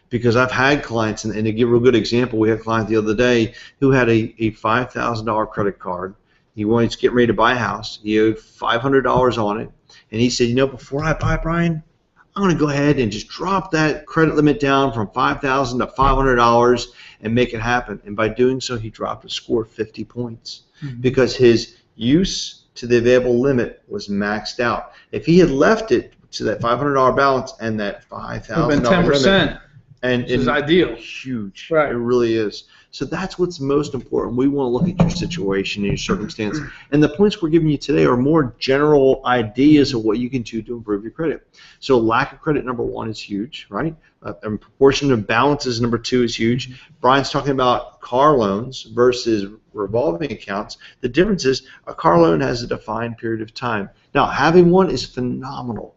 Because I've had clients, and to give a real good example, we had a client the other day who had a $5,000 credit card. He wanted to get ready to buy a house. He owed $500 on it, and he said, before I buy, Brian, I'm going to go ahead and just drop that credit limit down from $5,000 to $500 and make it happen. And by doing so, he dropped a score of 50 points because his use to the available limit was maxed out. If he had left it to that $500 balance and that $5,000 limit, 10%. and Which is ideal. Huge. Right. It really is. So that's what's most important. We want to look at your situation and your circumstance. And the points we're giving you today are more general ideas of what you can do to improve your credit. So lack of credit, number one, is huge, right? And proportion of balances, number two, is huge. Brian's talking about car loans versus revolving accounts. The difference is a car loan has a defined period of time. Now, having one is phenomenal.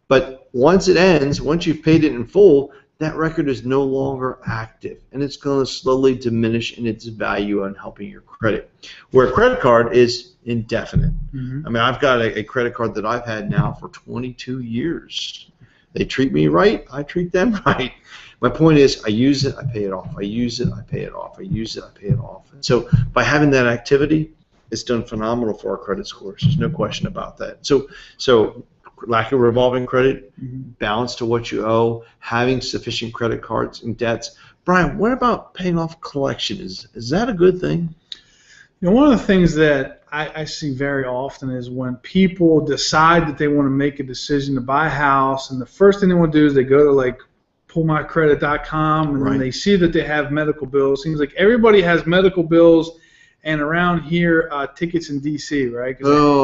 But once it ends, once you've paid it in full, that record is no longer active, and it's going to slowly diminish in its value on helping your credit. Where a credit card is indefinite. I mean, I've got a credit card that I've had now for 22 years. They treat me right, I treat them right. My point is, I use it, I pay it off. I use it, I pay it off. I use it, I pay it off. And so by having that activity, it's done phenomenal for our credit scores. There's no question about that. So lack of revolving credit, balance to what you owe, having sufficient credit cards and debts. Brian, what about paying off collection? Is that a good thing? One of the things that I see very often is when people decide that they want to make a decision to buy a house, and the first thing they want to do is they go to like pullmycredit.com, and then they see that they have medical bills. Seems like everybody has medical bills. And around here, tickets in D.C., right? Oh,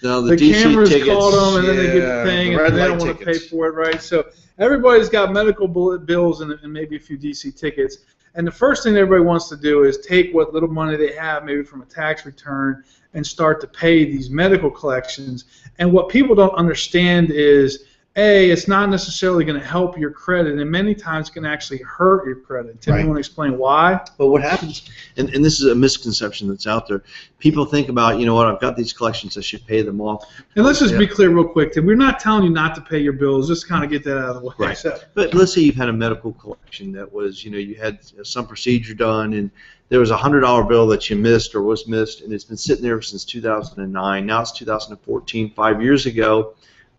no, the DC cameras tickets, call them, and then they get the thing, and they don't want to pay for it, right? So everybody's got medical bills and maybe a few D.C. tickets. And the first thing everybody wants to do is take what little money they have, maybe from a tax return, and start to pay these medical collections. And what people don't understand is, A, it's not necessarily going to help your credit, and many times it can actually hurt your credit. Tim, you want to explain why? But what happens, and this is a misconception that's out there, people think about, you know what, I've got these collections, I should pay them off. And let's just be clear real quick, Tim. We're not telling you not to pay your bills, just kind of get that out of the way. Right. But let's say you've had a medical collection that was, you had some procedure done, and there was a $100 bill that you missed or was missed, and it's been sitting there since 2009. Now it's 2014, 5 years ago.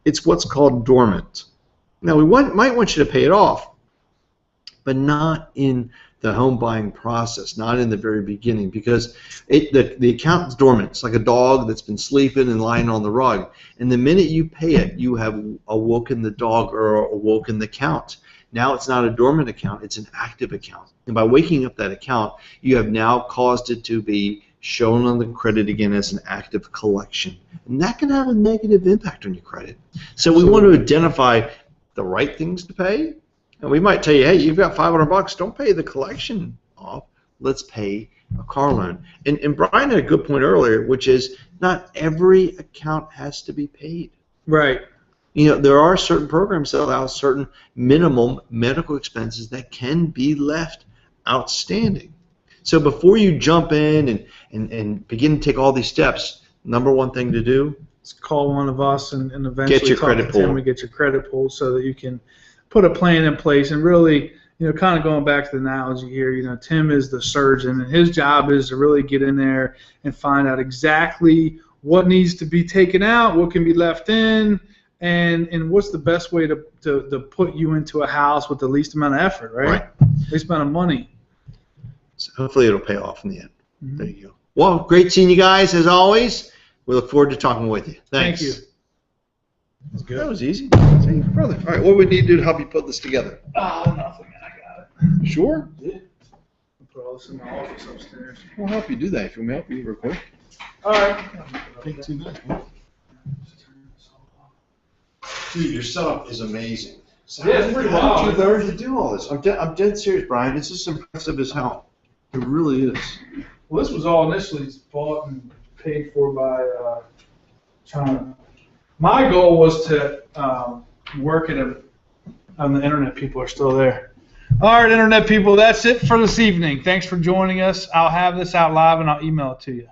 It's what's called dormant. Now, we might want you to pay it off, but not in the home buying process, not in the very beginning, because the account is dormant. It's like a dog that's been sleeping and lying on the rug. And the minute you pay it, you have awoken the dog or awoken the account. Now it's not a dormant account, it's an active account. And by waking up that account, you have now caused it to be shown on the credit again as an active collection. And that can have a negative impact on your credit. So we want to identify the right things to pay. And we might tell you, hey, you've got $500, don't pay the collection off. Let's pay a car loan. And Brian had a good point earlier, which is not every account has to be paid. Right. There are certain programs that allow certain minimum medical expenses that can be left outstanding. So before you jump in and begin to take all these steps, number one thing to do is call one of us and eventually get your credit pulled. Get your credit pulled so that you can put a plan in place. And really, kind of going back to the analogy here, Tim is the surgeon, and his job is to really get in there and find out exactly what needs to be taken out, what can be left in, and what's the best way to put you into a house with the least amount of effort, right? Least amount of money. So hopefully it'll pay off in the end. Mm-hmm. There you go. Well, great seeing you guys as always. We look forward to talking with you. Thanks. Thank you. That's good. That was easy. See, brother. All right, what do we need to do to help you put this together? Oh, nothing. I got it. Sure? Yeah. I'll put all this in my office upstairs. We'll help you do that if you want me to help you real quick. All right. Take 2 minutes. Dude, your setup is amazing. So yeah, it's pretty wild. How did you learn to do all this? I'm dead serious, Brian. It's just impressive as hell. It really is. Well, this was all initially bought and paid for by China. My goal was to work on the internet. People are still there. All right, internet people, that's it for this evening. Thanks for joining us. I'll have this out live and I'll email it to you.